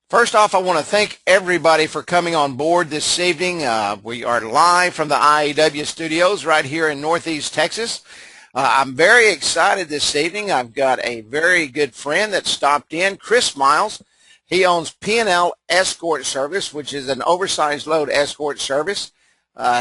First off, I want to thank everybody for coming on board this evening. We are live from the IAW studios right here in Northeast Texas. I'm very excited this evening. I've got a very good friend that stopped in, Chris Miles. He owns P&L Escort Service, which is an oversized load escort service.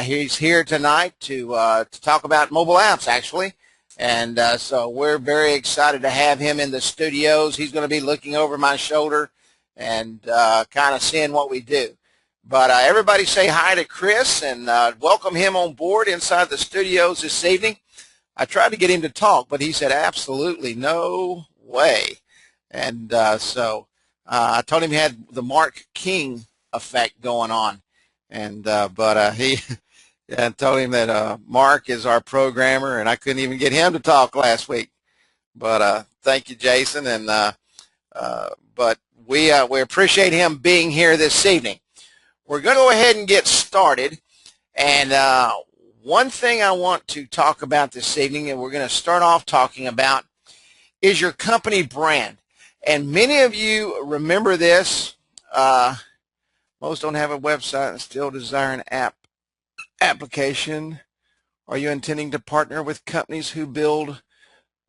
He's here tonight to talk about mobile apps, actually. And so we're very excited to have him in the studios. He's going to be looking over my shoulder and kind of seeing what we do. But everybody say hi to Chris and welcome him on board inside the studios this evening. I tried to get him to talk, but he said absolutely no way. And so I told him he had the Mark King effect going on. And but he told him that Mark is our programmer, and I couldn't even get him to talk last week. But thank you, Jason. And but we appreciate him being here this evening. We're going to go ahead and get started. And one thing I want to talk about this evening, and we're going to start off talking about, is your company brand. And many of you remember this. Most don't have a website and still desire an application. Are you intending to partner with companies who build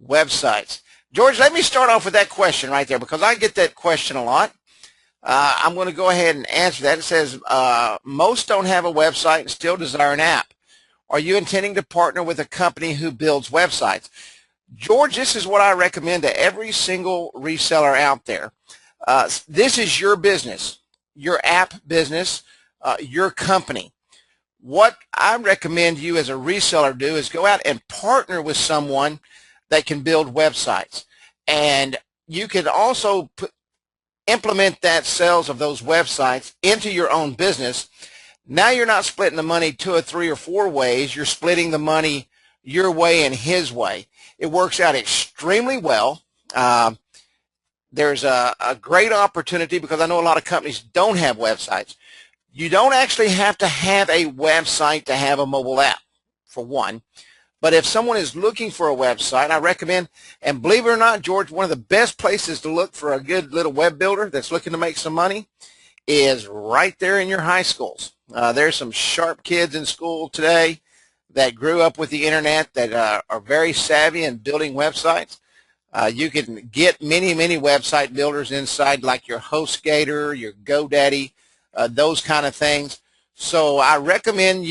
websites? George, let me start off with that question right there because I get that question a lot. I'm going to go ahead and answer that. It says, most don't have a website and still desire an app. Are you intending to partner with a company who builds websites? George, this is what I recommend to every single reseller out there. This is your business, your app business, your company. What I recommend you as a reseller do is go out and partner with someone that can build websites. And you can also implement that sales of those websites into your own business. Now you're not splitting the money 2 or 3 or 4 ways. You're splitting the money your way and his way. It works out extremely well. There's a great opportunity because I know a lot of companies don't have websites. You don't actually have to have a website to have a mobile app, for one. But if someone is looking for a website, I recommend, and believe it or not, George, one of the best places to look for a good little web builder that's looking to make some money is right there in your high schools. There's some sharp kids in school today that grew up with the internet that are very savvy in building websites. You can get many website builders inside, like your HostGator, your GoDaddy, those kind of things. So I recommend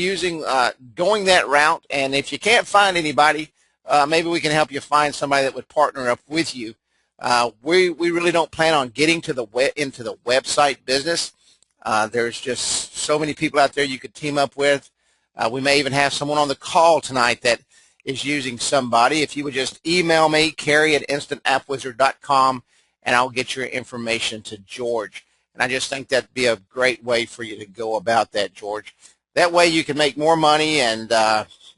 going that route, and if you can't find anybody, maybe we can help you find somebody that would partner up with you. We really don't plan on getting into the website business. There's just so many people out there you could team up with. We may even have someone on the call tonight that is using somebody. If you would just email me, Carrie@instantappwizard.com, and I'll get your information to George. And I just think that'd be a great way for you to go about that, George. That way you can make more money and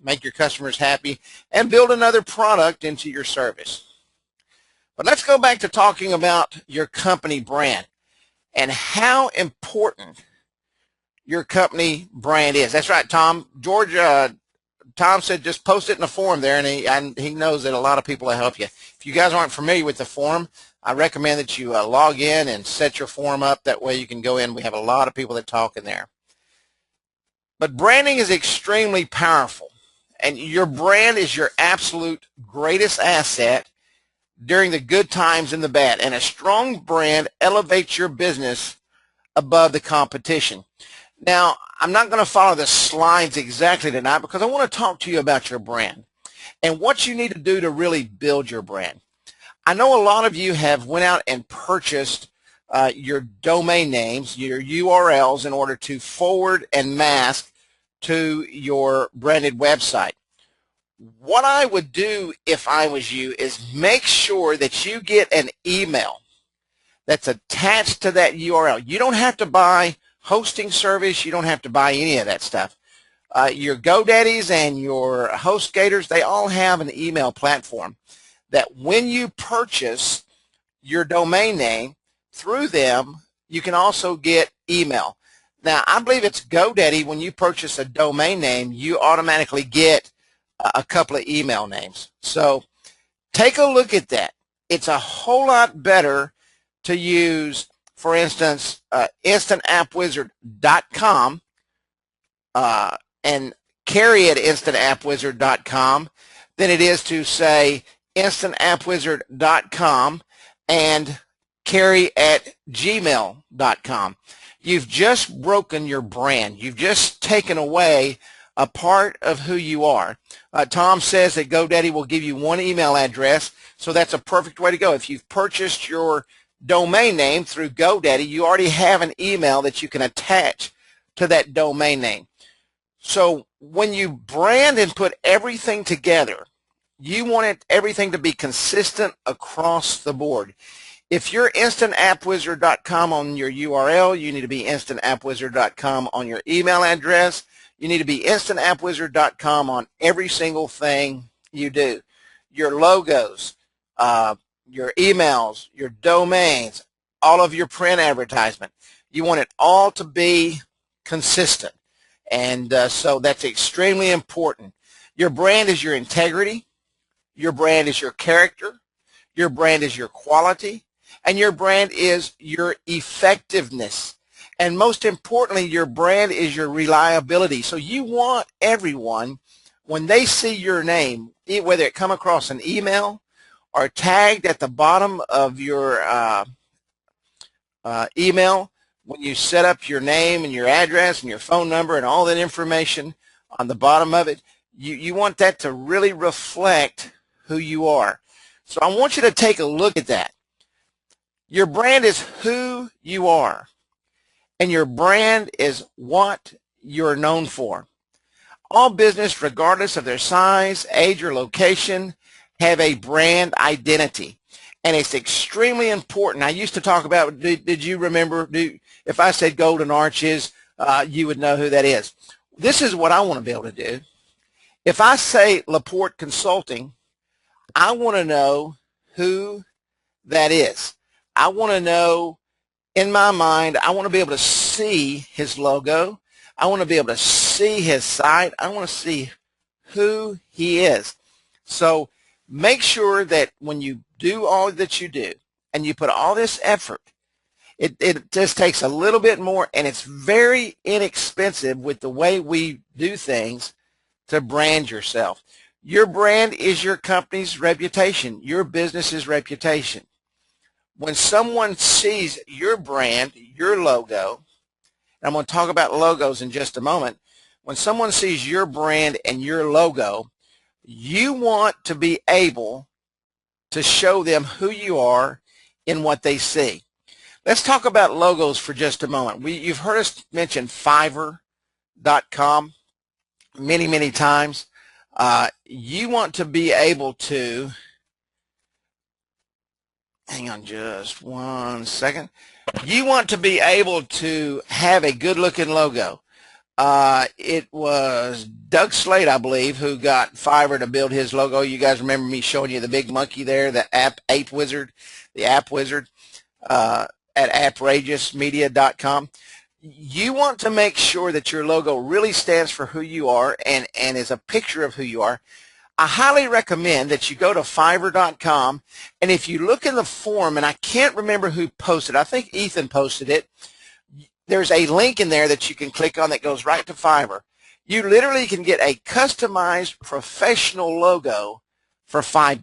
make your customers happy and build another product into your service. But let's go back to talking about your company brand and how important your company brand is. That's right, Tom. George, Tom said just post it in the forum there, and he knows that a lot of people will help you. If you guys aren't familiar with the forum, I recommend that you log in and set your forum up. That way you can go in. We have a lot of people that talk in there. But branding is extremely powerful, and your brand is your absolute greatest asset during the good times and the bad. And a strong brand elevates your business above the competition. Now, I'm not going to follow the slides exactly tonight because I want to talk to you about your brand and what you need to do to really build your brand. I know a lot of you have went out and purchased your domain names, your URLs, in order to forward and mask to your branded website. What I would do if I was you is make sure that you get an email that's attached to that URL. You don't have to buy hosting service. You don't have to buy any of that stuff. Your GoDaddies and your HostGators, they all have an email platform that when you purchase your domain name through them, you can also get email. Now, I believe it's GoDaddy. When you purchase a domain name, you automatically get a couple of email names. So take a look at that. It's a whole lot better to use for instance, instantappwizard.com and Carrie at instantappwizard.com than it is to say instantappwizard.com and Carrie at gmail.com. You've just broken your brand. You've just taken away a part of who you are. Tom says that GoDaddy will give you one email address, so that's a perfect way to go. If you've purchased your domain name through GoDaddy, you already have an email that you can attach to that domain name. So when you brand and put everything together, you want everything to be consistent across the board. If you're instantappwizard.com on your URL, you need to be instantappwizard.com on your email address. You need to be instantappwizard.com on every single thing you do. Your logos, your emails, your domains, all of your print advertisement. You want it all to be consistent. And so that's extremely important. Your brand is your integrity. Your brand is your character. Your brand is your quality. And your brand is your effectiveness. And most importantly, your brand is your reliability. So you want everyone, when they see your name, whether it come across an email or tagged at the bottom of your email, when you set up your name and your address and your phone number and all that information on the bottom of it, you want that to really reflect who you are. So I want you to take a look at that. Your brand is who you are, and your brand is what you're known for. All business, regardless of their size, age, or location, have a brand identity. And it's extremely important. I used to talk about, did you remember, if I said Golden Arches, you would know who that is. This is what I want to be able to do. If I say LaPorte Consulting, I want to know who that is. I want to know, in my mind, I want to be able to see his logo. I want to be able to see his site. I want to see who he is. So make sure that when you do all that you do and you put all this effort, it just takes a little bit more, and it's very inexpensive with the way we do things to brand yourself. Your brand is your company's reputation, your business's reputation. When someone sees your brand, your logo, and I'm going to talk about logos in just a moment, when someone sees your brand and your logo, you want to be able to show them who you are in what they see. Let's talk about logos for just a moment. You've heard us mention Fiverr.com many, many times. You want to be able to, hang on just one second. You want to be able to have a good-looking logo. It was Doug Slade, I believe, who got Fiverr to build his logo. You guys remember me showing you the big monkey there, the app wizard at apprageousmedia.com. You want to make sure that your logo really stands for who you are and is a picture of who you are. I highly recommend that you go to Fiverr.com, and if you look in the form, and I can't remember who posted, I think Ethan posted it, there's a link in there that you can click on that goes right to Fiverr. You literally can get a customized professional logo for $5,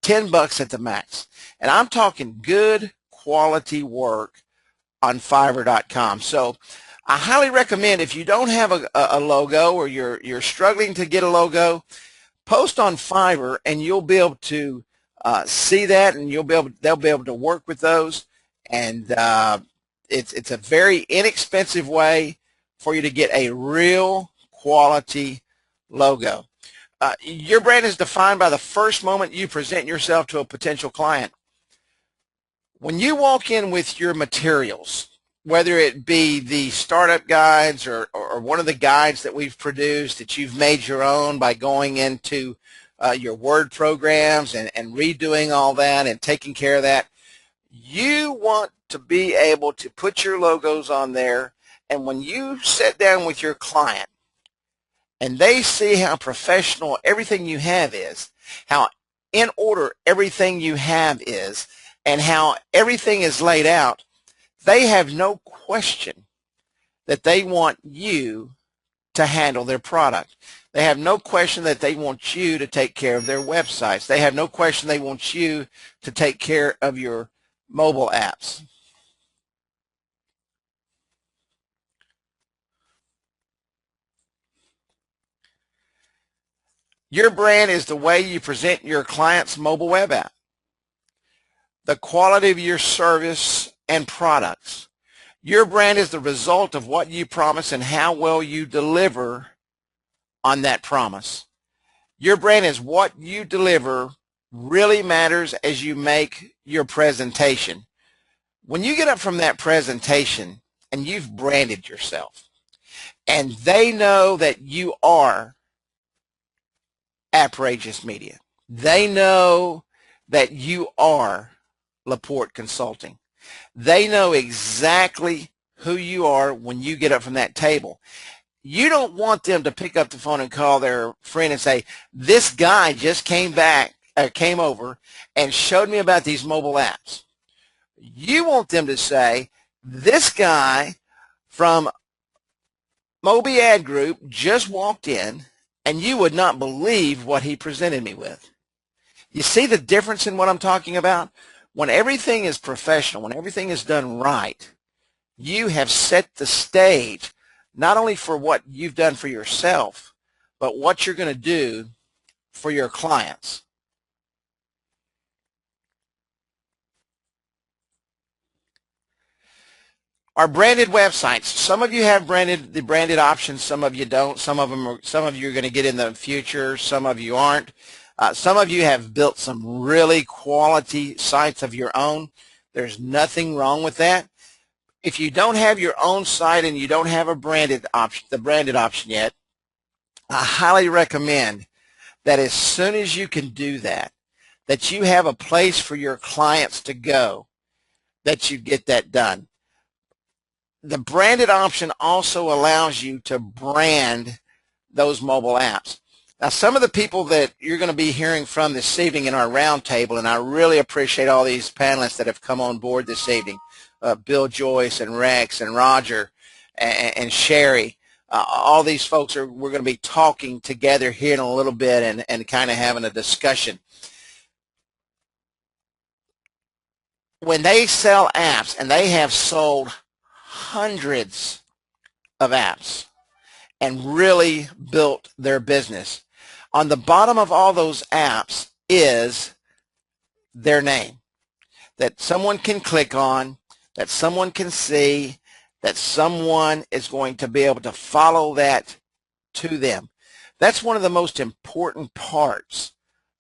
$10 at the max. And I'm talking good quality work on Fiverr.com. So I highly recommend, if you don't have a logo, or you're struggling to get a logo, post on Fiverr, and you'll be able to see that, and they'll be able to work with those. And it's a very inexpensive way for you to get a real quality logo. Your brand is defined by the first moment you present yourself to a potential client. When you walk in with your materials, whether it be the startup guides or one of the guides that we've produced that you've made your own by going into your Word programs and redoing all that and taking care of that, you want to be able to put your logos on there, and when you sit down with your client and they see how professional everything you have is, how in order everything you have is, and how everything is laid out, They have no question that they want you to handle their product. They have no question that they want you to take care of their websites. They have no question they want you to take care of your mobile apps. Your brand is the way you present your client's mobile web app, the quality of your service and products. Your brand is the result of what you promise and how well you deliver on that promise. Your brand is what you deliver really matters as you make your presentation. When you get up from that presentation and you've branded yourself and they know that you are Outrageous Media, they know that you are LaPorte Consulting. They know exactly who you are when you get up from that table. You don't want them to pick up the phone and call their friend and say, this guy just came over and showed me about these mobile apps. You want them to say, this guy from Moby Ad Group just walked in and you would not believe what he presented me with. You see the difference in what I'm talking about? When everything is professional, when everything is done right, you have set the stage not only for what you've done for yourself, but what you're going to do for your clients. Our branded websites. Some of you have the branded options. Some of you don't. Some of you are going to get in the future. Some of you aren't. Some of you have built some really quality sites of your own. There's nothing wrong with that. If you don't have your own site and you don't have the branded option yet, I highly recommend that as soon as you can do that, that you have a place for your clients to go, that you get that done. The branded option also allows you to brand those mobile apps. Now, some of the people that you're going to be hearing from this evening in our roundtable, and I really appreciate all these panelists that have come on board this evening, Bill Joyce and Rex and Roger and Sherry. All these folks we're going to be talking together here in a little bit and kind of having a discussion. When they sell apps, and they have sold hundreds of apps and really built their business, on the bottom of all those apps is their name that someone can click on, that someone can see, that someone is going to be able to follow that to them. That's one of the most important parts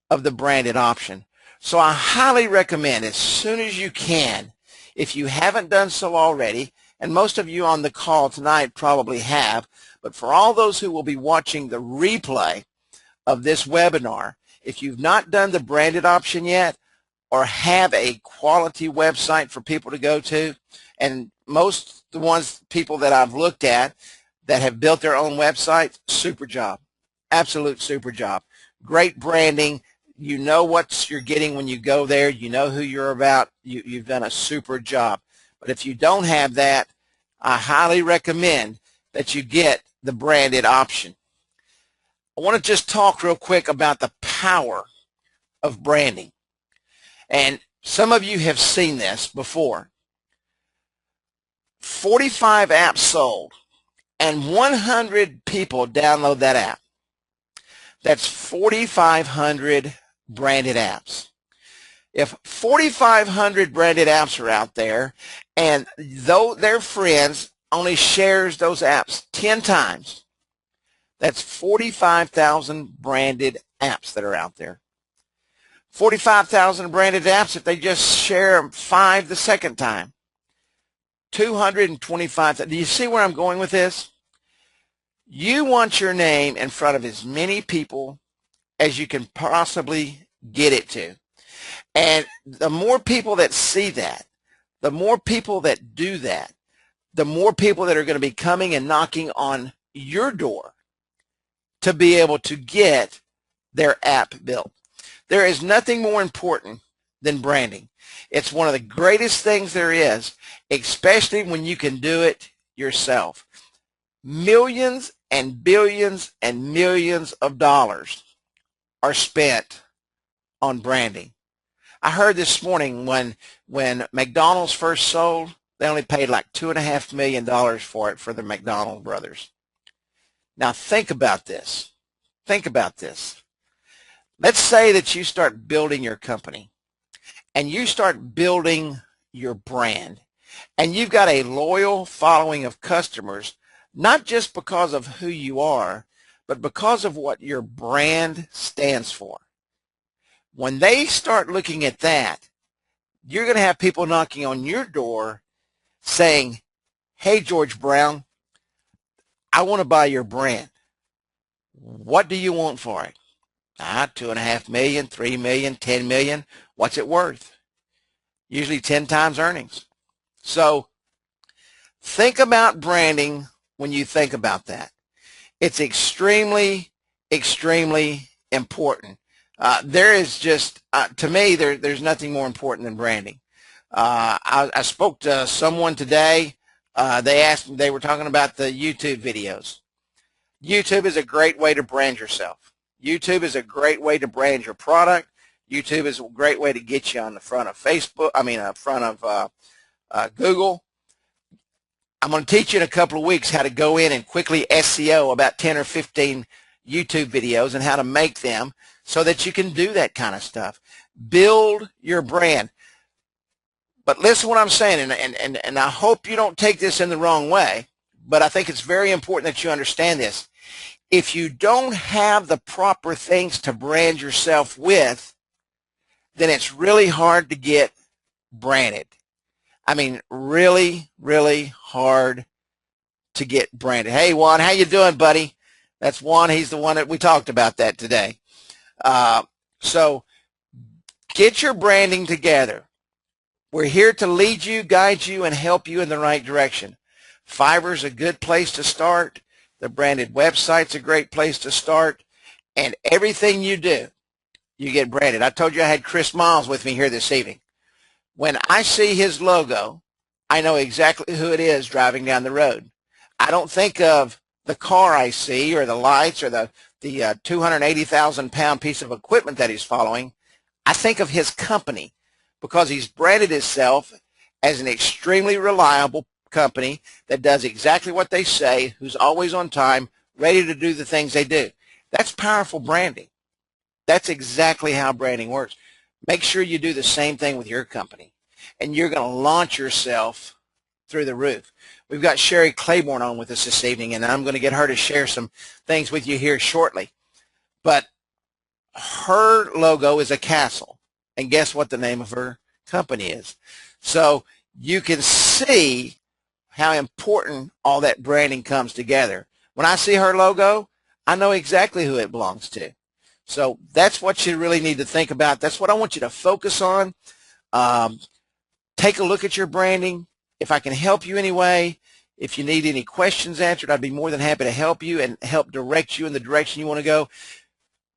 of the branded option. So I highly recommend, as soon as you can, if you haven't done so already, and most of you on the call tonight probably have, but for all those who will be watching the replay of this webinar, if you've not done the branded option yet or have a quality website for people to go to, and most people that I've looked at that have built their own websites, super job, absolute super job. Great branding. You know what you're getting when you go there. You know who you're about. You've done a super job. But if you don't have that, I highly recommend that you get the branded option. I want to just talk real quick about the power of branding. And some of you have seen this before. 45 apps sold and 100 people download that app. That's 4,500 branded apps. If 4,500 branded apps are out there and though their friends only shares those apps 10 times, that's 45,000 branded apps that are out there. 45,000 branded apps if they just share them 5 the second time. 225,000. Do you see where I'm going with this? You want your name in front of as many people as you can possibly get it to. And the more people that see that, the more people that do that, the more people that are going to be coming and knocking on your door to be able to get their app built. There is nothing more important than branding. It's one of the greatest things there is, especially when you can do it yourself. Millions and billions and millions of dollars are spent on branding. I heard this morning when McDonald's first sold, they only paid like $2.5 million for it for the McDonald brothers. Now think about this. Think about this. Let's say that you start building your company and you start building your brand and you've got a loyal following of customers, not just because of who you are, but because of what your brand stands for. When they start looking at that, you're going to have people knocking on your door saying, hey, George Brown, I want to buy your brand. What do you want for it? $2.5 million, $3 million, $10 million. What's it worth? Usually 10 times earnings. So think about branding when you think about that. It's extremely, extremely important. There is just, to me, there's nothing more important than branding. I spoke to someone today. They were talking about the YouTube videos. YouTube is a great way to brand yourself. YouTube is a great way to brand your product. YouTube is a great way to get you on the front of Facebook, front of Google. I'm going to teach you in a couple of weeks how to go in and quickly SEO about 10 or 15 YouTube videos and how to make them so that you can do that kind of stuff. Build your brand. But listen to what I'm saying, and I hope you don't take this in the wrong way, but I think it's very important that you understand this. If you don't have the proper things to brand yourself with, then it's really hard to get branded. I mean, really, really hard to get branded. Hey, Juan, how you doing, buddy? That's Juan. He's the one that we talked about that today. So get your branding together. We're here to lead you, guide you, and help you in the right direction. Fiverr's a good place to start. The branded website's a great place to start. And everything you do, you get branded. I told you I had Chris Miles with me here this evening. When I see his logo, I know exactly who it is driving down the road. I don't think of the car I see or the lights or the 280,000-pound piece of equipment that he's following. I think of his company because he's branded himself as an extremely reliable company that does exactly what they say, who's always on time, ready to do the things they do. That's powerful branding. That's exactly how branding works. Make sure you do the same thing with your company, and you're going to launch yourself through the roof. We've got Sherry Claiborne on with us this evening, and I'm going to get her to share some things with you here shortly. But her logo is a castle, and guess what the name of her company is? So you can see how important all that branding comes together. When I see her logo, I know exactly who it belongs to. So that's what you really need to think about. That's what I want you to focus on. Take a look at your branding. If I can help you anyway, if you need any questions answered, I'd be more than happy to help you and help direct you in the direction you want to go.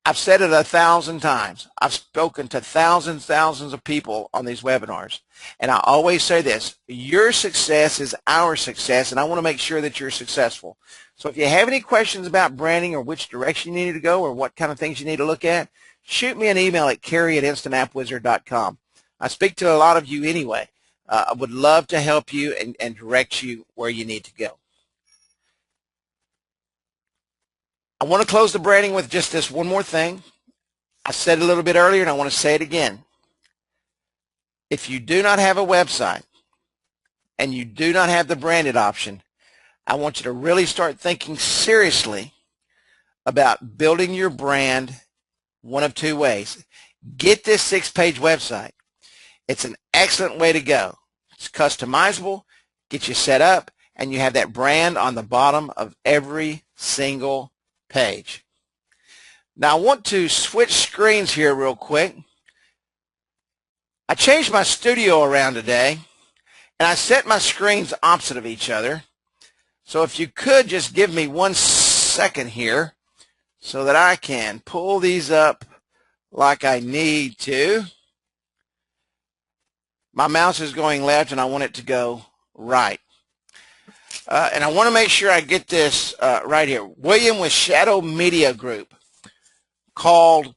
I've said it 1,000 times. I've spoken to thousands of people on these webinars. And I always say this, your success is our success, and I want to make sure that you're successful. So if you have any questions about branding or which direction you need to go or what kind of things you need to look at, shoot me an email at Kerry@InstantAppWizard.com. I speak to a lot of you anyway. I would love to help you and direct you where you need to go. I want to close the branding with just this one more thing. I said it a little bit earlier, and I want to say it again. If you do not have a website and you do not have the branded option, I want you to really start thinking seriously about building your brand one of two ways. Get this 6-page website. It's an excellent way to go. It's customizable, get you set up, and you have that brand on the bottom of every single page. Now I want to switch screens here real quick. I changed my studio around today, and I set my screens opposite of each other. So if you could just give me 1 second here so that I can pull these up like I need to. My mouse is going left and I want it to go right. And I want to make sure I get this right here. William with Shadow Media Group called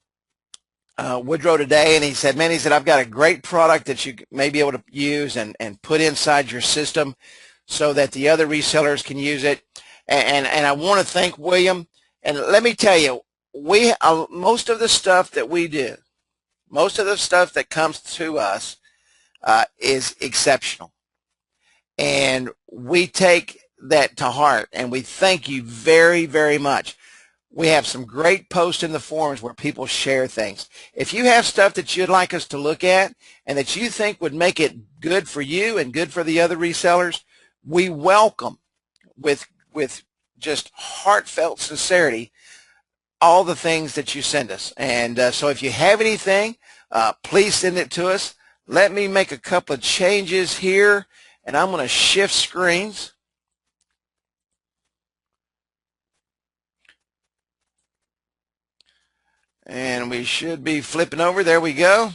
Woodrow today, and he said, man, he said, I've got a great product that you may be able to use and put inside your system so that the other resellers can use it. And I want to thank William. And let me tell you, most of the stuff that we do, most of the stuff that comes to us is exceptional. And we take that to heart, and we thank you very, very much. We have some great posts in the forums where people share things. If you have stuff that you'd like us to look at and that you think would make it good for you and good for the other resellers, we welcome with just heartfelt sincerity all the things that you send us. And so if you have anything, please send it to us. Let me make a couple of changes here, and I'm going to shift screens. And we should be flipping over. There we go.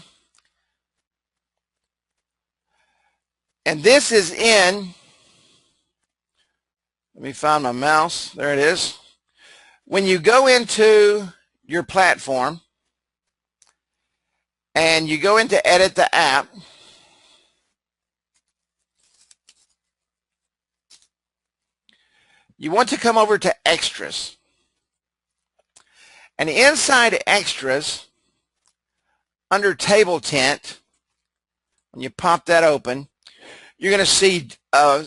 And this is in, let me find my mouse. There it is. When you go into your platform and you go into edit the app, you want to come over to extras. And inside extras, under table tent, when you pop that open, you're going to see a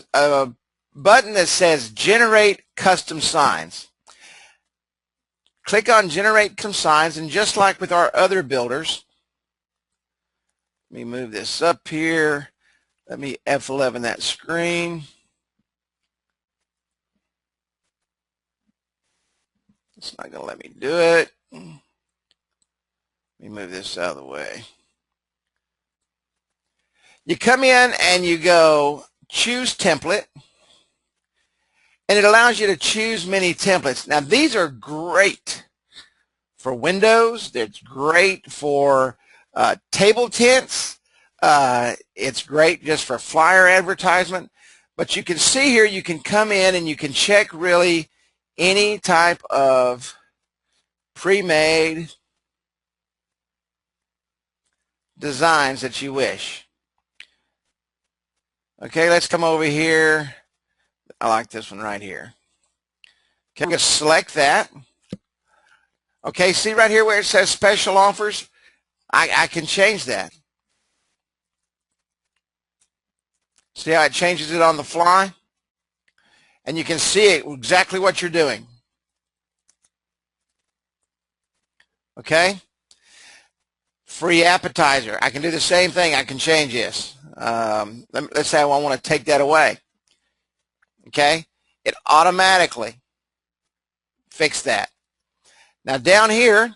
button that says generate custom signs. Click on generate custom signs, and just like with our other builders, let me move this up here. Let me F11 that screen. It's not going to let me do it. Let me move this out of the way. You come in and you go choose template, and it allows you to choose many templates. Now, these are great for Windows. It's great for table tents. It's great just for flyer advertisement. But you can see here, you can come in and you can check really any type of pre-made designs that you wish. Okay, let's come over here. I like this one right here. Okay, I'm going to select that. Okay, see right here where it says special offers? I can change that. See how it changes it on the fly? And you can see it, exactly what you're doing. Okay? Free appetizer. I can do the same thing. I can change this. Let's say I want to take that away. Okay? It automatically fixed that. Now down here,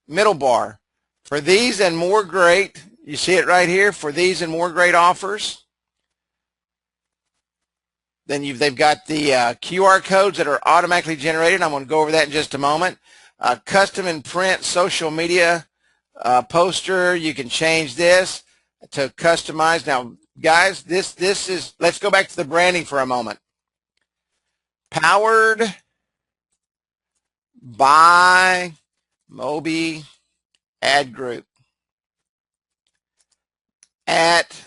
middle bar. For these and more great, you see it right here, for these and more great offers. Then they've got the QR codes that are automatically generated. I'm going to go over that in just a moment. Custom and print social media poster. You can change this to customize. Now, guys, this is, let's go back to the branding for a moment. Powered by Moby Ad Group at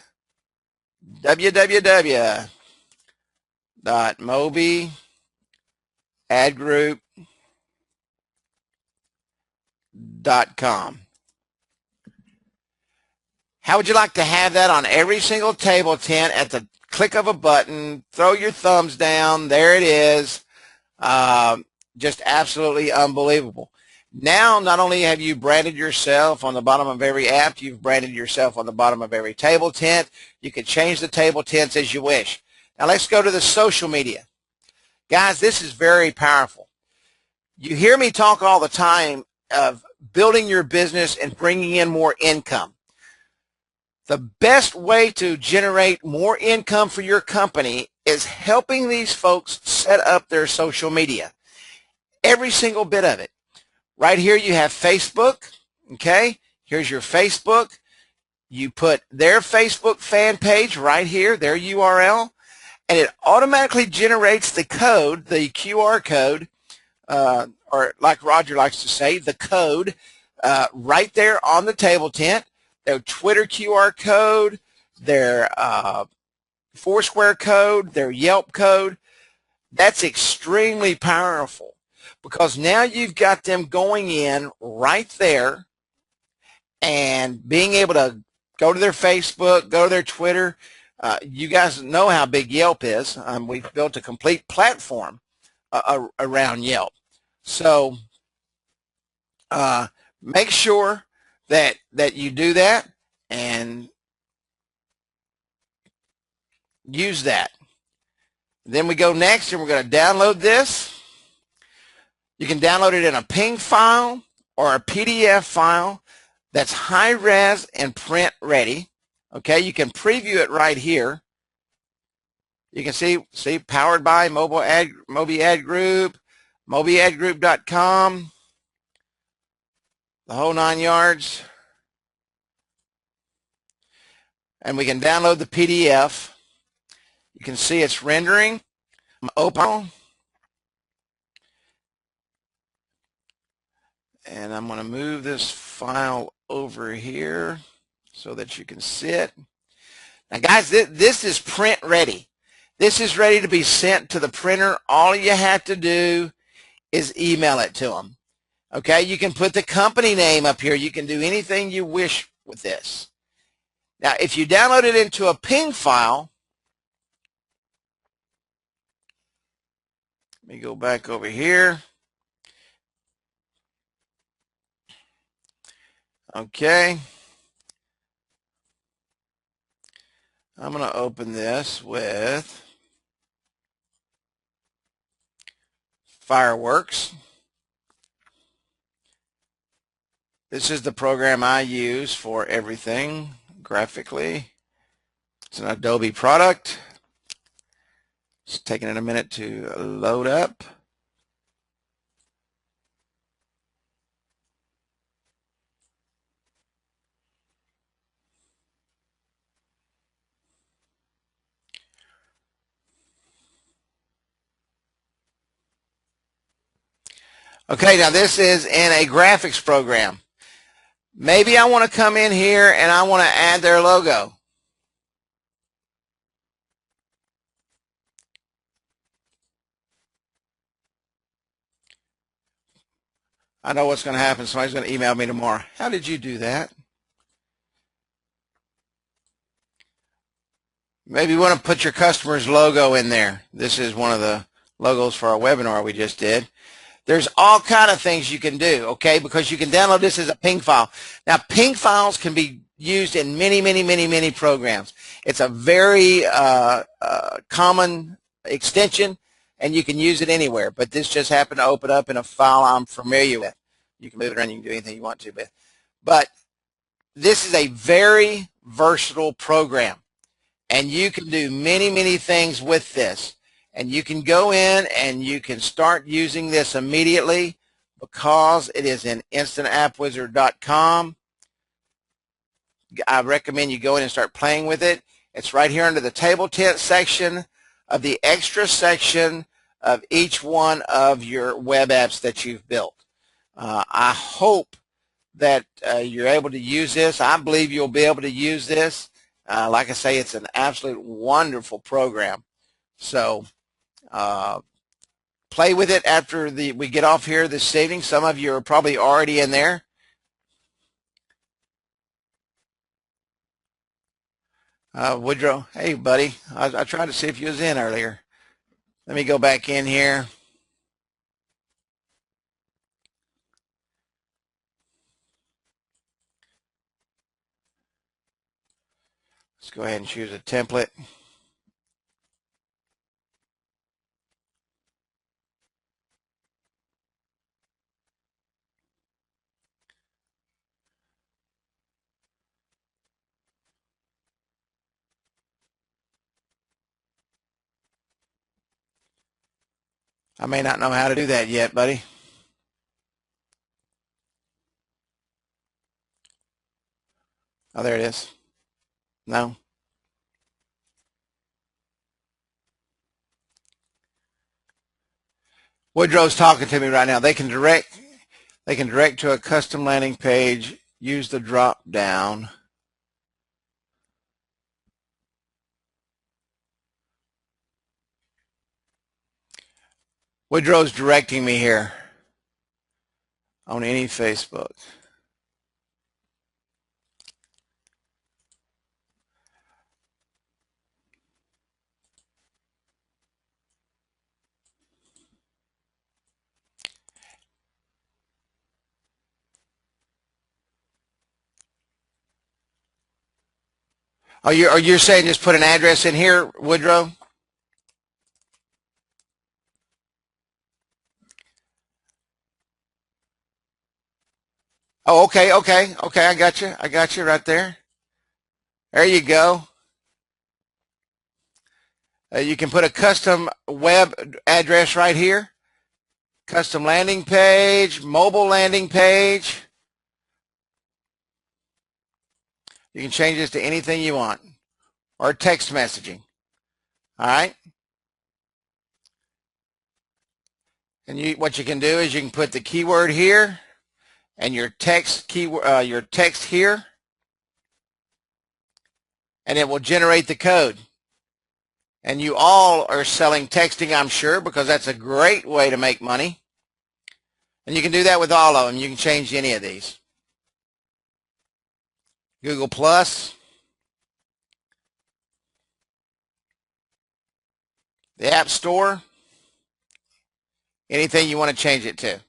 www.mobyadgroup.com. How would you like to have that on every single table tent at the click of a button? Throw your thumbs down. There it is. Just absolutely unbelievable. Now, not only have you branded yourself on the bottom of every app, you've branded yourself on the bottom of every table tent. You can change the table tents as you wish. Now, let's go to the social media. Guys, this is very powerful. You hear me talk all the time of building your business and bringing in more income. The best way to generate more income for your company is helping these folks set up their social media. Every single bit of it. Right here you have Facebook, okay? Here's your Facebook. You put their Facebook fan page right here, their URL, and it automatically generates the code, the QR code, or like Roger likes to say, the code, right there on the table tent. Their Twitter QR code, their Foursquare code, their Yelp code. That's extremely powerful because now you've got them going in right there and being able to go to their Facebook, go to their Twitter. You guys know how big Yelp is. We've built a complete platform around Yelp. So make sure that you do that and use that. Then we go next and we're going to download this. You can download it in a PNG file or a PDF file that's high res and print ready. Okay, you can preview it right here. You can see powered by Moby Ad Group, mobyadgroup.com, the whole 9 yards. And we can download the PDF. You can see it's rendering. Open. And I'm going to move this file over here so that you can see it. Now, guys, this is print ready. This is ready to be sent to the printer. All you have to do is email it to them. Okay, you can put the company name up here. You can do anything you wish with this. Now, if you download it into a PNG file, let me go back over here. Okay. I'm going to open this with Fireworks. This is the program I use for everything graphically. It's an Adobe product. It's taking it a minute to load up. Okay, now this is in a graphics program. Maybe I want to come in here and I want to add their logo. I know what's going to happen. Somebody's going to email me tomorrow. How did you do that? Maybe you want to put your customer's logo in there. This is one of the logos for our webinar we just did. There's all kind of things you can do, okay, because you can download this as a PNG file. Now, PNG files can be used in many programs. It's a very common extension, and you can use it anywhere, but this just happened to open up in a file I'm familiar with. You can move it around, you can do anything you want to with. But this is a very versatile program, and you can do many things with this. And you can go in and you can start using this immediately because it is in instantAppWizard.com. I recommend you go in and start playing with it. It's right here under the table tent section of the extra section of each one of your web apps that you've built. I hope that you're able to use this. I believe you'll be able to use this. Like I say, it's an absolute wonderful program. So play with it after we get off here this evening. Some of you are probably already in there. Woodrow, hey buddy, I tried to see if you was in earlier. Let me go back in here. Let's go ahead and choose a template. I may not know how to do that yet, buddy. Oh, there it is. No. Woodrow's talking to me right now. They can direct to a custom landing page. Use the drop down. Woodrow's directing me here on any Facebook. Oh, you're saying just put an address in here, Woodrow? Oh, okay. I got you. I got you right there. There you go. You can put a custom web address right here. Custom landing page, mobile landing page. You can change this to anything you want, or text messaging. All right. And what you can do is you can put the keyword here and your text here, and it will generate the code. And you all are selling texting, I'm sure, because that's a great way to make money. And you can do that with all of them. You can change any of these. Google Plus, the App Store, anything you want to change it to.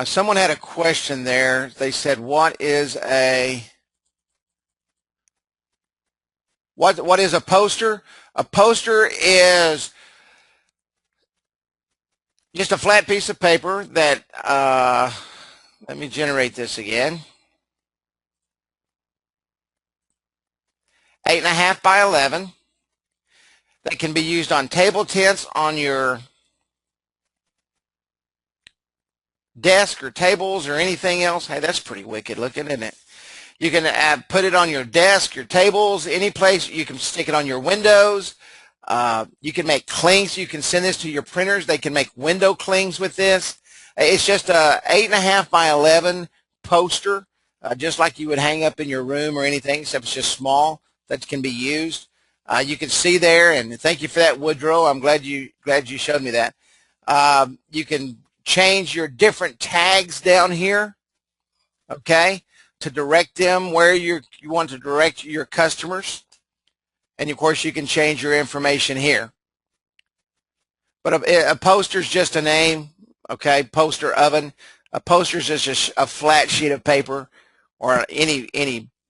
Someone had a question there. They said, what is a poster? A poster is just a flat piece of paper that, let me generate this again. 8.5 by 11. That can be used on table tents, on your desk or tables or anything else. Hey, that's pretty wicked looking, isn't it? You can put it on your desk, your tables, any place. You can stick it on your windows. You can make clings. You can send this to your printers. They can make window clings with this. It's just a 8.5 by 11 poster, just like you would hang up in your room or anything, except it's just small, that can be used. You can see there, and thank you for that, Woodrow. I'm glad you showed me that. You can change your different tags down here, okay, to direct them where you want to direct your customers. And of course, you can change your information here. But a poster is just a name, okay? Poster oven. A poster is just a flat sheet of paper, or any.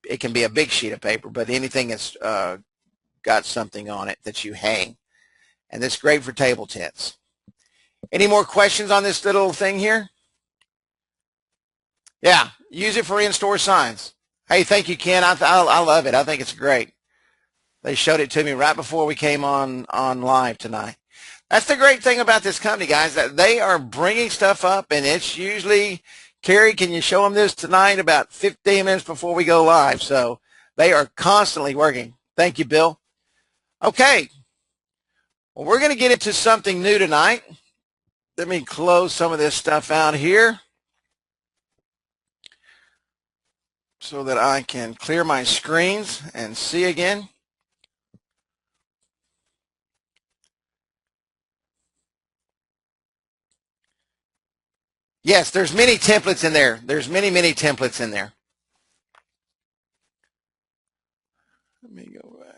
It can be a big sheet of paper, but anything that's got something on it that you hang. And that's great for table tents. Any more questions on this little thing here? Yeah, use it for in-store signs. Hey, thank you, Ken. I love it. I think it's great. They showed it to me right before we came on live tonight. That's the great thing about this company, guys, that they are bringing stuff up, and it's usually, Carrie, can you show them this tonight about 15 minutes before we go live? So they are constantly working. Thank you, Bill. Okay. Well, we're going to get into something new tonight. Let me close some of this stuff out here so that I can clear my screens and see again. Yes, there's many templates in there. There's many templates in there. Let me go back.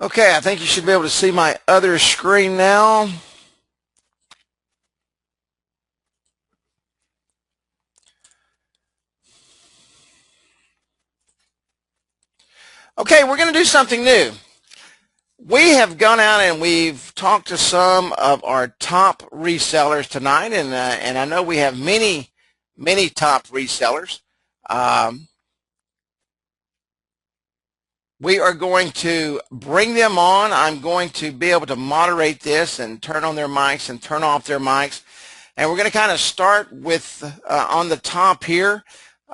Okay, I think you should be able to see my other screen now. Okay, we're going to do something new. We have gone out and we've talked to some of our top resellers tonight, and I know we have many top resellers. We are going to bring them on. I'm going to be able to moderate this and turn on their mics and turn off their mics. And we're going to kind of start with on the top here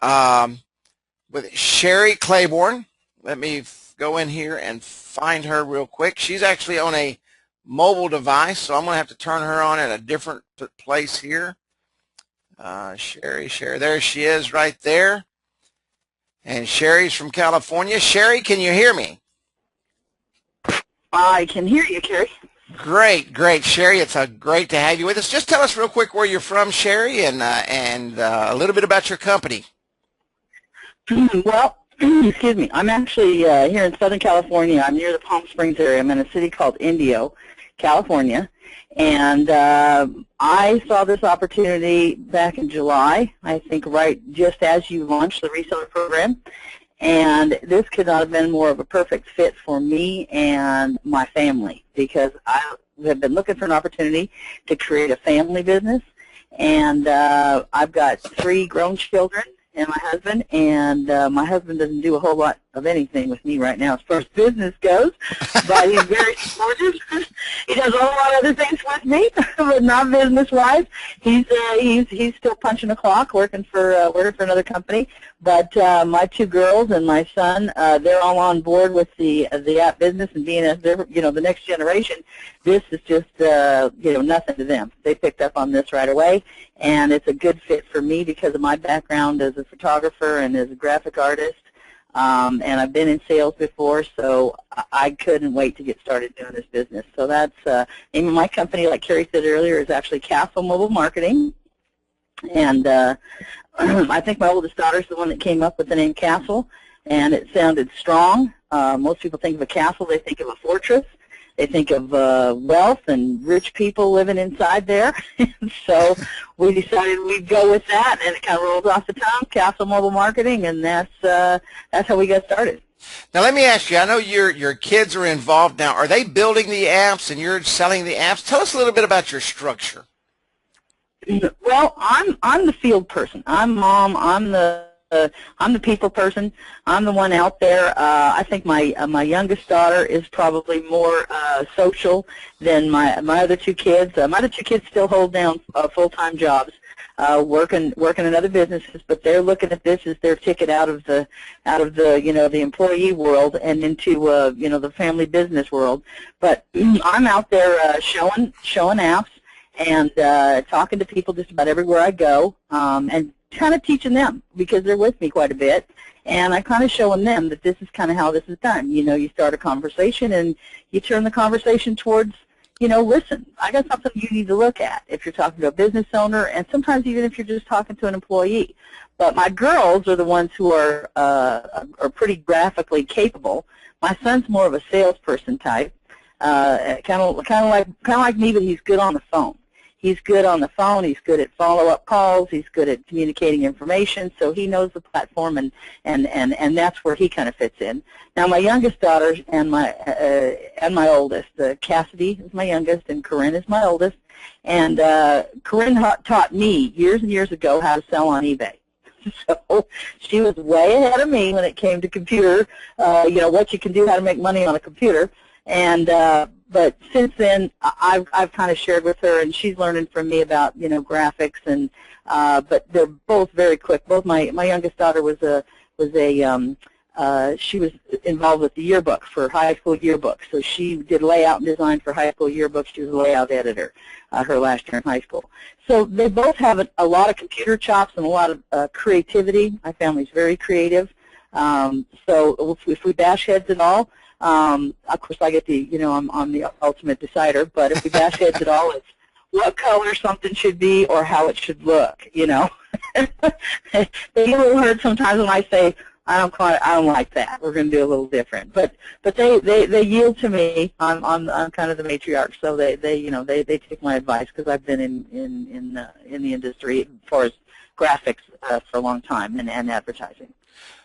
with Sherry Claiborne. Let me go in here and find her real quick. She's actually on a mobile device, so I'm going to have to turn her on at a different place here. Sherry, there she is right there. And Sherry's from California. Sherry, can you hear me? I can hear you, Carrie. Great, great, Sherry. It's great to have you with us. Just tell us real quick where you're from, Sherry, and a little bit about your company. Well, excuse me. I'm actually here in Southern California. I'm near the Palm Springs area. I'm in a city called Indio, California. And I saw this opportunity back in July, I think right just as you launched the reseller program. And this could not have been more of a perfect fit for me and my family, because I have been looking for an opportunity to create a family business. And I've got 3 grown children and my husband, and my husband doesn't do a whole lot of anything with me right now as far as business goes, but he's very supportive. He does a whole lot of other things with me, but not business-wise. He's still punching a clock, working for another company. But my 2 girls and my son, they're all on board with the app business and being the next generation. This is just nothing to them. They picked up on this right away, and it's a good fit for me because of my background as a photographer and as a graphic artist. And I've been in sales before, so I couldn't wait to get started doing this business. So that's name of my company, like Carrie said earlier, is actually Castle Mobile Marketing. And I think my oldest daughter is the one that came up with the name Castle, and it sounded strong. Most people think of a castle, they think of a fortress. They think of wealth and rich people living inside there. So we decided we'd go with that, and it kind of rolls off the tongue, Castle Mobile Marketing, and that's how we got started. Now let me ask you, I know your kids are involved now. Are they building the apps and you're selling the apps? Tell us a little bit about your structure. Well, I'm the field person. I'm mom. I'm the people person. I'm the one out there. I think my youngest daughter is probably more social than my other 2 kids. My other 2 kids still hold down full-time jobs, working in other businesses, but they're looking at this as their ticket out of the the employee world and into the family business world. But I'm out there showing apps and talking to people just about everywhere I go, and kind of teaching them because they're with me quite a bit, and I kind of showing them that this is kind of how this is done. You start a conversation and you turn the conversation towards, listen, I got something you need to look at if you're talking to a business owner, and sometimes even if you're just talking to an employee. But my girls are the ones who are pretty graphically capable. My son's more of a salesperson type, kind of like me, but he's good on the phone. He's good on the phone. He's good at follow-up calls. He's good at communicating information. So he knows the platform, and that's where he kind of fits in. Now, my youngest daughter and my oldest, Cassidy is my youngest, and Corinne is my oldest. And Corinne taught me years and years ago how to sell on eBay. So she was way ahead of me when it came to computer, what you can do, how to make money on a computer. And but since then, I've kind of shared with her, and she's learning from me about graphics, and but they're both very quick. Both my youngest daughter she was involved with the yearbook for high school yearbooks, so she did layout and design for high school yearbooks. She was a layout editor her last year in high school. So they both have a lot of computer chops and a lot of creativity. My family's very creative. So if we bash heads at all, of course I get I'm the ultimate decider, but if we bash heads at all, it's what color something should be or how it should look, They get a little hurt sometimes when I say, I don't like that. We're going to do a little different. But they yield to me. I'm kind of the matriarch, so they take my advice because I've been in the industry as far as graphics for a long time and advertising.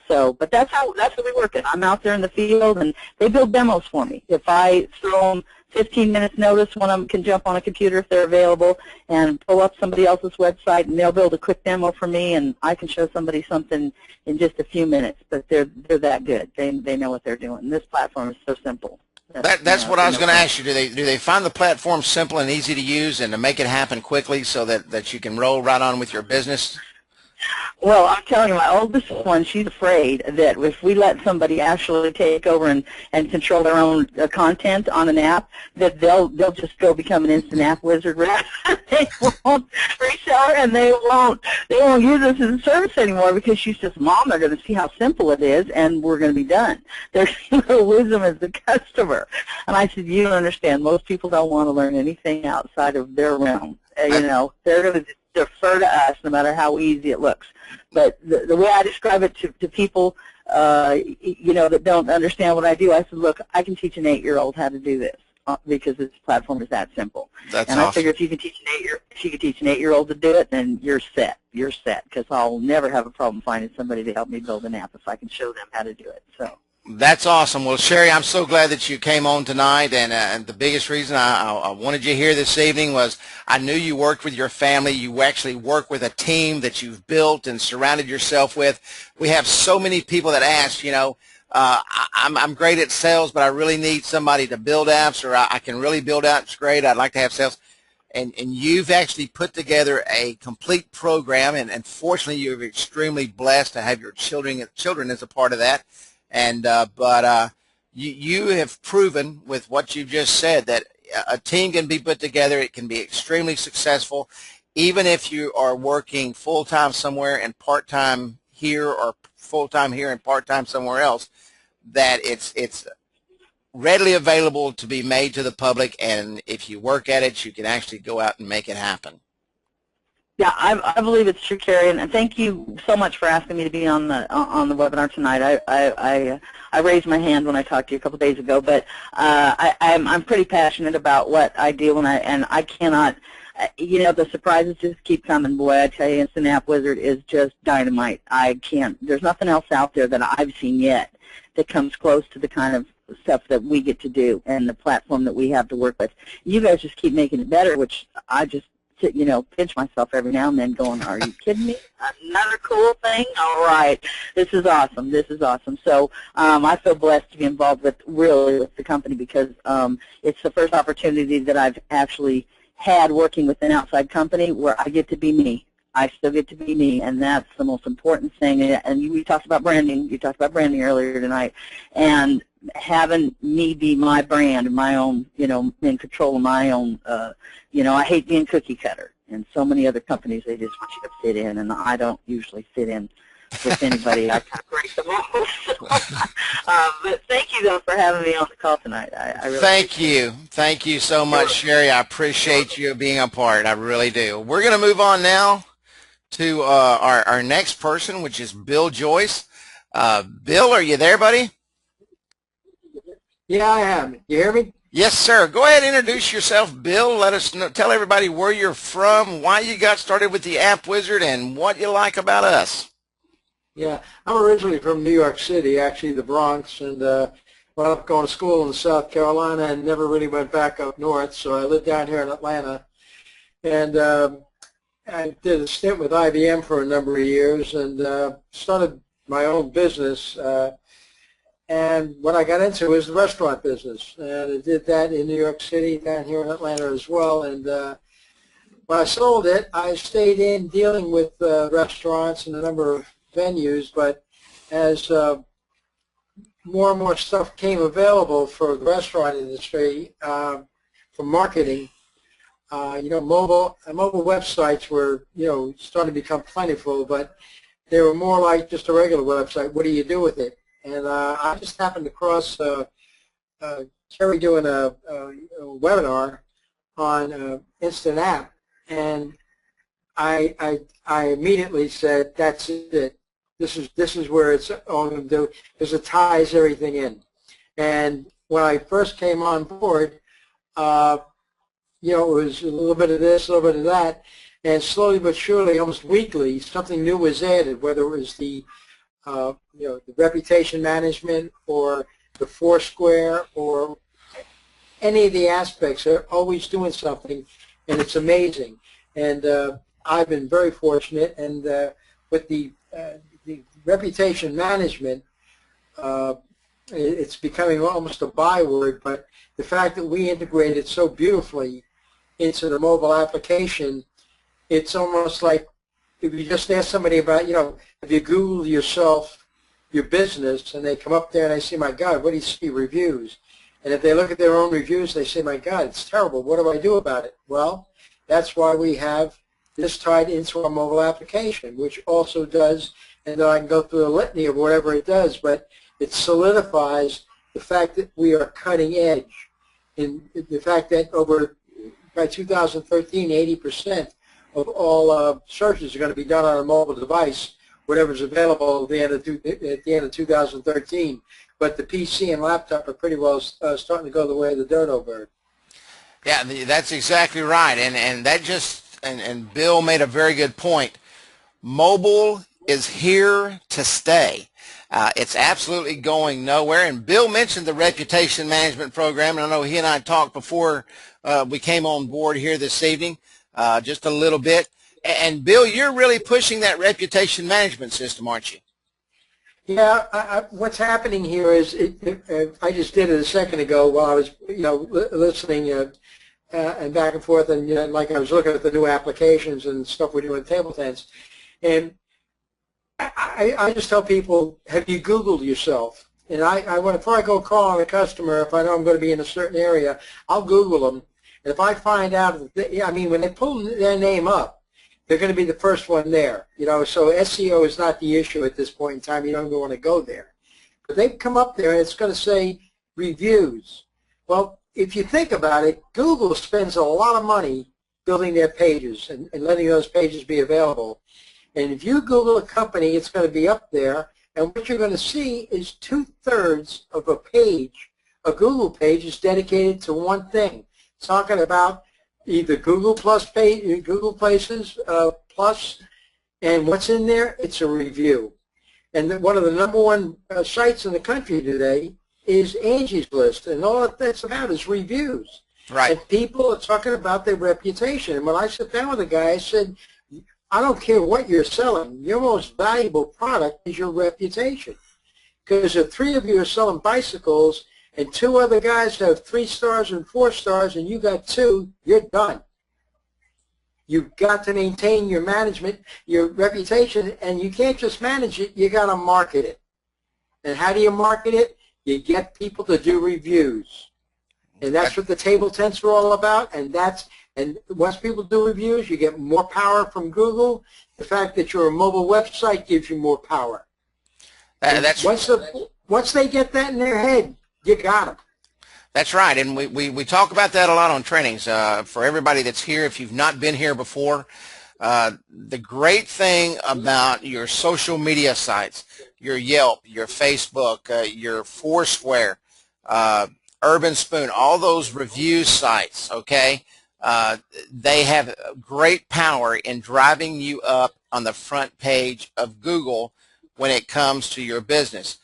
So, but that's how we work it. I'm out there in the field, and they build demos for me. If I throw them 15 minutes notice, one of them can jump on a computer if they're available and pull up somebody else's website, and they'll build a quick demo for me, and I can show somebody something in just a few minutes. But they're that good. They know what they're doing. This platform is so simple. That's what I was going to ask you. Do they find the platform simple and easy to use and to make it happen quickly so that you can roll right on with your business? Well, I'm telling you, my oldest one, she's afraid that if we let somebody actually take over and control their own content on an app, that they'll just go become an instant app wizard. They won't resell her, and they won't use us as a service anymore, because she says, Mom, they're going to see how simple it is, and we're going to be done. They're going to lose them as a customer. And I said, you don't understand. Most people don't want to learn anything outside of their realm. You know, they're going to defer to us no matter how easy it looks. But the way I describe it to people, you know, that don't understand what I do, I said, look, I can teach an 8-year-old how to do this because this platform is that simple. That's and awesome. I figure if you can teach an 8-year-old to do it, then you're set. You're set, because I'll never have a problem finding somebody to help me build an app if I can show them how to do it. So. That's awesome. Well, Sherry, I'm so glad that you came on tonight, and the biggest reason I wanted you here this evening was I knew you worked with your family. You actually work with a team that you've built and surrounded yourself with. We have so many people that ask, you know, I'm great at sales, but I really need somebody to build apps, or I can really build apps great. I'd like to have sales. And you've actually put together a complete program, and fortunately you're extremely blessed to have your children as a part of that. And but you have proven with what you've just said that a team can be put together. It can be extremely successful, even if you are working full-time somewhere and part-time here, or full-time here and part-time somewhere else, that it's readily available to be made to the public, and if you work at it, you can actually go out and make it happen. Yeah, I believe it's true, Carrie, and thank you so much for asking me to be on the webinar tonight. I raised my hand when I talked to you a couple days ago, but I'm pretty passionate about what I do, and I cannot, you know, the surprises just keep coming. Boy, I tell you, Instant App Wizard is just dynamite. There's nothing else out there that I've seen yet that comes close to the kind of stuff that we get to do and the platform that we have to work with. You guys just keep making it better, which I just, you know, pinch myself every now and then going, are you kidding me? Another cool thing? All right. This is awesome. This is awesome. So I feel blessed to be involved with the company, because it's the first opportunity that I've actually had working with an outside company where I get to be me. I still get to be me, and that's the most important thing. And we talked about branding. You talked about branding earlier tonight. And having me be my brand, my own, you know, in control of my own, you know, I hate being cookie cutter. And so many other companies, they just want you to fit in, and I don't usually fit in with anybody. I kind of break the rules. But thank you, though, for having me on the call tonight. I really Thank you. Thank you so much, Sherry. I appreciate you being a part. I really do. We're going to move on now to our next person, which is Bill Joyce. Bill, are you there, buddy? Yeah, I am. You hear me? Yes, sir. Go ahead and introduce yourself, Bill. Let us know, tell everybody where you're from, why you got started with the App Wizard, and what you like about us. Yeah, I'm originally from New York City, actually the Bronx, and went up going to school in South Carolina and never really went back up north, so I lived down here in Atlanta. And I did a stint with IBM for a number of years and started my own business. And what I got into was the restaurant business, and I did that in New York City, down here in Atlanta as well. And when I sold it, I stayed in dealing with restaurants and a number of venues, but as more and more stuff came available for the restaurant industry, for marketing, you know, mobile websites were, you know, starting to become plentiful, but they were more like just a regular website. What do you do with it? And I just happened to cross Terry doing a webinar on Instant App, and I immediately said, that's it. This is where it's all going to do, because it ties everything in. And when I first came on board, you know, it was a little bit of this, a little bit of that, and slowly but surely, almost weekly, something new was added, whether it was the the reputation management or the Foursquare or any of the aspects. They're always doing something, and it's amazing. And I've been very fortunate, and with the reputation management, it's becoming almost a byword, but the fact that we integrate it so beautifully into the mobile application, it's almost like if you just ask somebody about, if you Google yourself, your business, and they come up there and they say, my God, what do you see? Reviews. And if they look at their own reviews, they say, my God, it's terrible. What do I do about it? Well, that's why we have this tied into our mobile application, which also does, and then I can go through a litany of whatever it does, but it solidifies the fact that we are cutting edge. And the fact that by 2013, 80% of all searches are going to be done on a mobile device, whatever's available at the end of 2013. But the PC and laptop are pretty well starting to go the way of the dodo bird. Yeah, that's exactly right. And that and Bill made a very good point. Mobile is here to stay. It's absolutely going nowhere. And Bill mentioned the reputation management program, and I know he and I talked before we came on board here this evening, just a little bit. And Bill, you're really pushing that reputation management system, aren't you? Yeah, what's happening here is I just did it a second ago while I was, listening and back and forth, and like I was looking at the new applications and stuff we do in table tennis, and I just tell people, have you Googled yourself? And before I go call on a customer, if I know I'm going to be in a certain area, I'll Google them. And if I find out, when they pull their name up, they're going to be the first one there. So SEO is not the issue at this point in time. You don't even want to go there. But they come up there and it's going to say reviews. Well, if you think about it, Google spends a lot of money building their pages and letting those pages be available. And if you Google a company, it's going to be up there. And what you're going to see is 2/3 of a Google page is dedicated to one thing. It's talking about either Google Plus page, Google Places Plus, and what's in there? It's a review. And one of the #1 sites in the country today is Angie's List, and all that's about is reviews. Right. And people are talking about their reputation. And when I sit down with a guy, I said, I don't care what you're selling. Your most valuable product is your reputation. Because if 3 of you are selling bicycles and 2 other guys have 3 stars and 4 stars and you got 2, you're done. You've got to maintain your management, your reputation, and you can't just manage it, you got to market it. And how do you market it? You get people to do reviews. And that's what the table tents are all about, and once people do reviews, you get more power from Google. The fact that you're a mobile website gives you more power. Once they get that in their head, you got them. That's right, and we talk about that a lot on trainings. For everybody that's here, if you've not been here before, the great thing about your social media sites, your Yelp, your Facebook, your Foursquare, Urban Spoon, all those review sites, okay, they have great power in driving you up on the front page of Google when it comes to your business.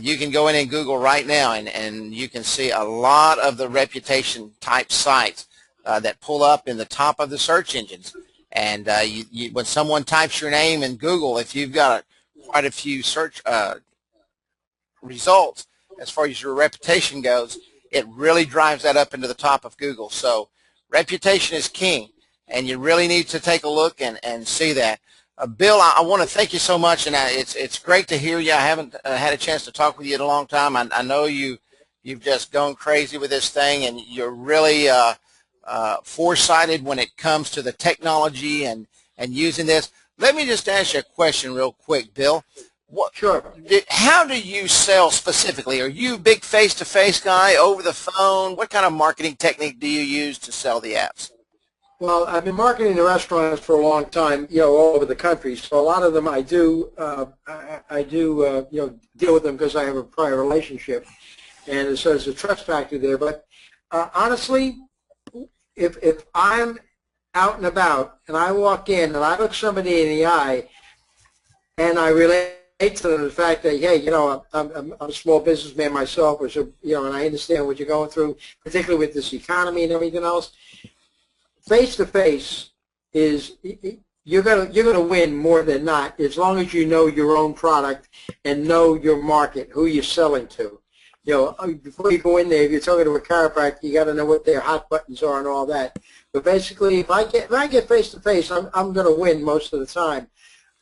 You can go in and Google right now, and you can see a lot of the reputation type sites that pull up in the top of the search engines. And when someone types your name in Google, if you've got quite a few search results as far as your reputation goes, it really drives that up into the top of Google. So reputation is king, and you really need to take a look and see that. Bill, I want to thank you so much, and it's great to hear you. I haven't had a chance to talk with you in a long time. I know you've just gone crazy with this thing, and you're really foresighted when it comes to the technology and using this. Let me just ask you a question real quick, Bill. Sure. How do you sell specifically? Are you a big face-to-face guy, over the phone? What kind of marketing technique do you use to sell the apps? Well, I've been marketing the restaurants for a long time, all over the country. So a lot of them I do deal with them because I have a prior relationship, and so there's a trust factor there. But honestly, if I'm out and about and I walk in and I look somebody in the eye and I relate to the fact that, hey, I'm a small businessman myself, which, and I understand what you're going through, particularly with this economy and everything else. Face to face is you're gonna win more than not, as long as you know your own product and know your market, who you're selling to. Before you go in there, if you're talking to a chiropractor, you got to know what their hot buttons are and all that. But basically, if I get face to face, I'm going to win most of the time.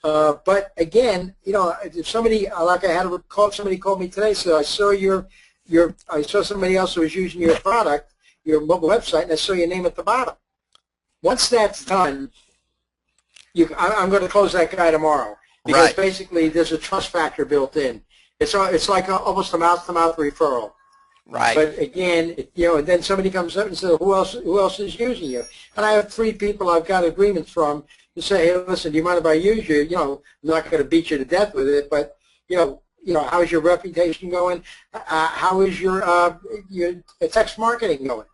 But again, if somebody, like I had a call, somebody called me today, said I saw I saw somebody else who was using your product, your mobile website, and I saw your name at the bottom. Once that's done, I'm going to close that guy tomorrow, because basically there's a trust factor built in. It's like almost a mouth-to-mouth referral. Right. But again, and then somebody comes up and says, who else is using you? And I have 3 people I've got agreements from to say, hey, listen, do you mind if I use you? I'm not going to beat you to death with it, but how's your reputation going? How is your text marketing going?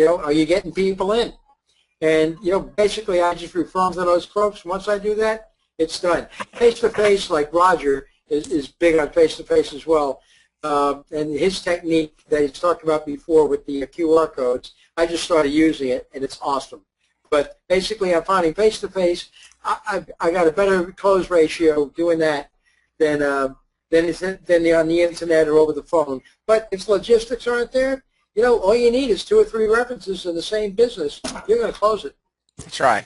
Are you getting people in? And basically, I just refer them to those folks. Once I do that, it's done. Face to face, like Roger is big on face to face as well. And his technique that he's talked about before with the QR codes, I just started using it, and it's awesome. But basically, I'm finding face-to-face, I got a better close ratio doing that than on the internet or over the phone. But if logistics aren't there, all you need is 2 or 3 references in the same business. You're going to close it. That's right.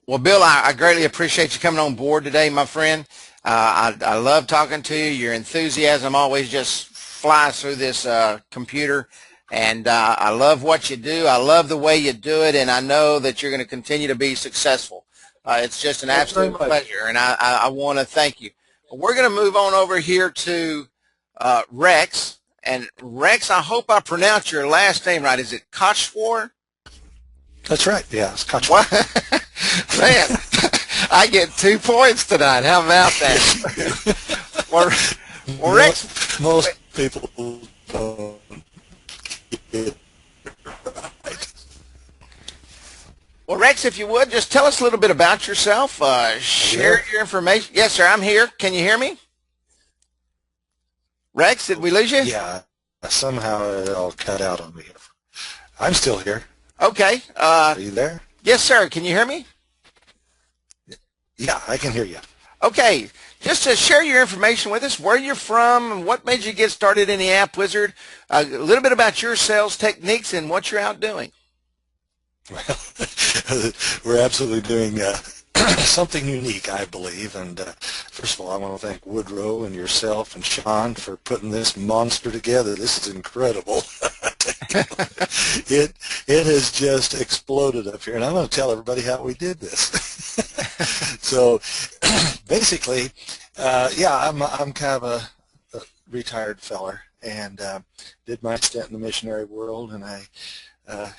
Well, Bill, I greatly appreciate you coming on board today, my friend. I love talking to you. Your enthusiasm always just flies through this computer, and I love what you do. I love the way you do it, and I know that you're going to continue to be successful. It's just an absolute pleasure, and I want to thank you. We're going to move on over here to Rex. And Rex, I hope I pronounced your last name right. Is it Kochwar? That's right. Yeah, it's Kochwar. Man, I get 2 points tonight. How about that? well, Rex, most people don't get it right. Well, Rex, if you would, just tell us a little bit about yourself. Share your information. Yes, sir, I'm here. Can you hear me? Rex, did we lose you? Yeah, somehow it all cut out on me. I'm still here. Okay. Are you there? Yes, sir. Can you hear me? Yeah, I can hear you. Okay. Just to share your information with us, where you're from, and what made you get started in the App Wizard, a little bit about your sales techniques and what you're out doing. Well, we're absolutely doing something unique, I believe. And first of all, I want to thank Woodrow and yourself and Sean for putting this monster together. This is incredible. It has just exploded up here, and I'm going to tell everybody how we did this. So basically, I'm kind of a retired feller, and did my stint in the missionary world, and I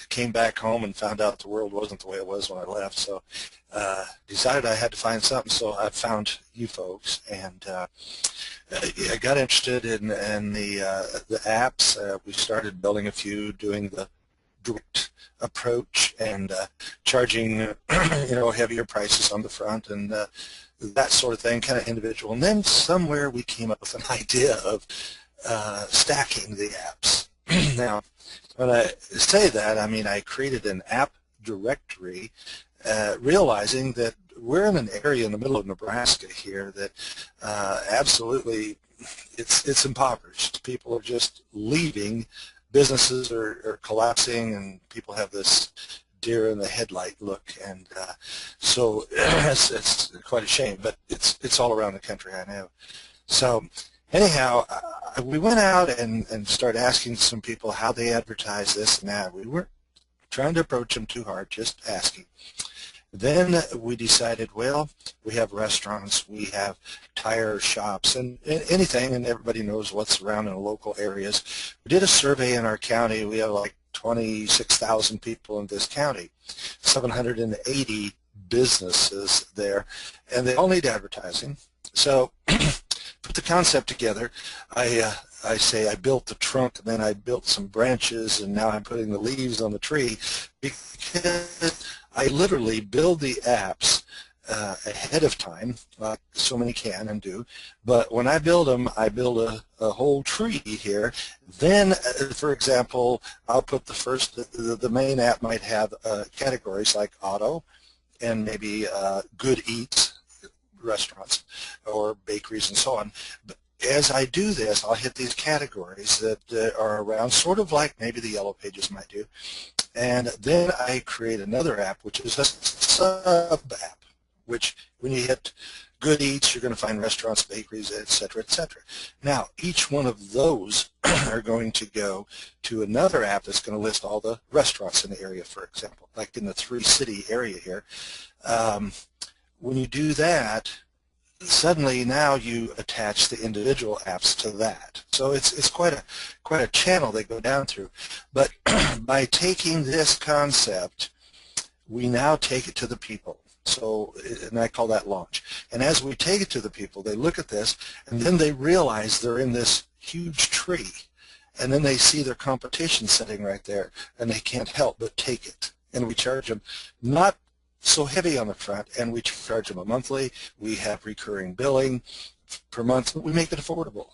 came back home and found out the world wasn't the way it was when I left. So decided I had to find something. So I found you folks, and I got interested in the apps. We started building a few, doing the direct approach and charging heavier prices on the front and that sort of thing, kind of individual. And then somewhere we came up with an idea of stacking the apps. Now, when I say that, I mean I created an app directory, realizing that we're in an area in the middle of Nebraska here that absolutely it's impoverished. People are just leaving. Businesses are collapsing, and people have this deer in the headlight look, and so it's quite a shame. But it's all around the country, I know. So anyhow, we went out and started asking some people how they advertise this and that. We weren't trying to approach them too hard, just asking. Then we decided, well, we have restaurants, we have tire shops, and anything, and everybody knows what's around in the local areas. We did a survey in our county. We have like 26,000 people in this county, 780 businesses there, and they all need advertising. So put the concept together. I say I built the trunk, and then I built some branches, and now I'm putting the leaves on the tree, because I literally build the apps ahead of time, like so many can and do. But when I build them, I build a whole tree here. Then, for example, I'll put the main app might have categories like auto and maybe good eats, restaurants or bakeries and so on. But as I do this, I'll hit these categories that are around, sort of like maybe the Yellow Pages might do. And then I create another app, which is a sub-app, which when you hit good eats, you're going to find restaurants, bakeries, etc., etc. Now, each one of those are going to go to another app that's going to list all the restaurants in the area, for example, like in the 3-city area here. When you do that, suddenly now you attach the individual apps to that. So it's quite a channel they go down through. But by taking this concept, we now take it to the people. So, and I call that launch. And as we take it to the people, they look at this, and then they realize they're in this huge tree. And then they see their competition sitting right there, and they can't help but take it. And we charge them not so heavy on the front, and we charge them a monthly. We have recurring billing per month. We make it affordable.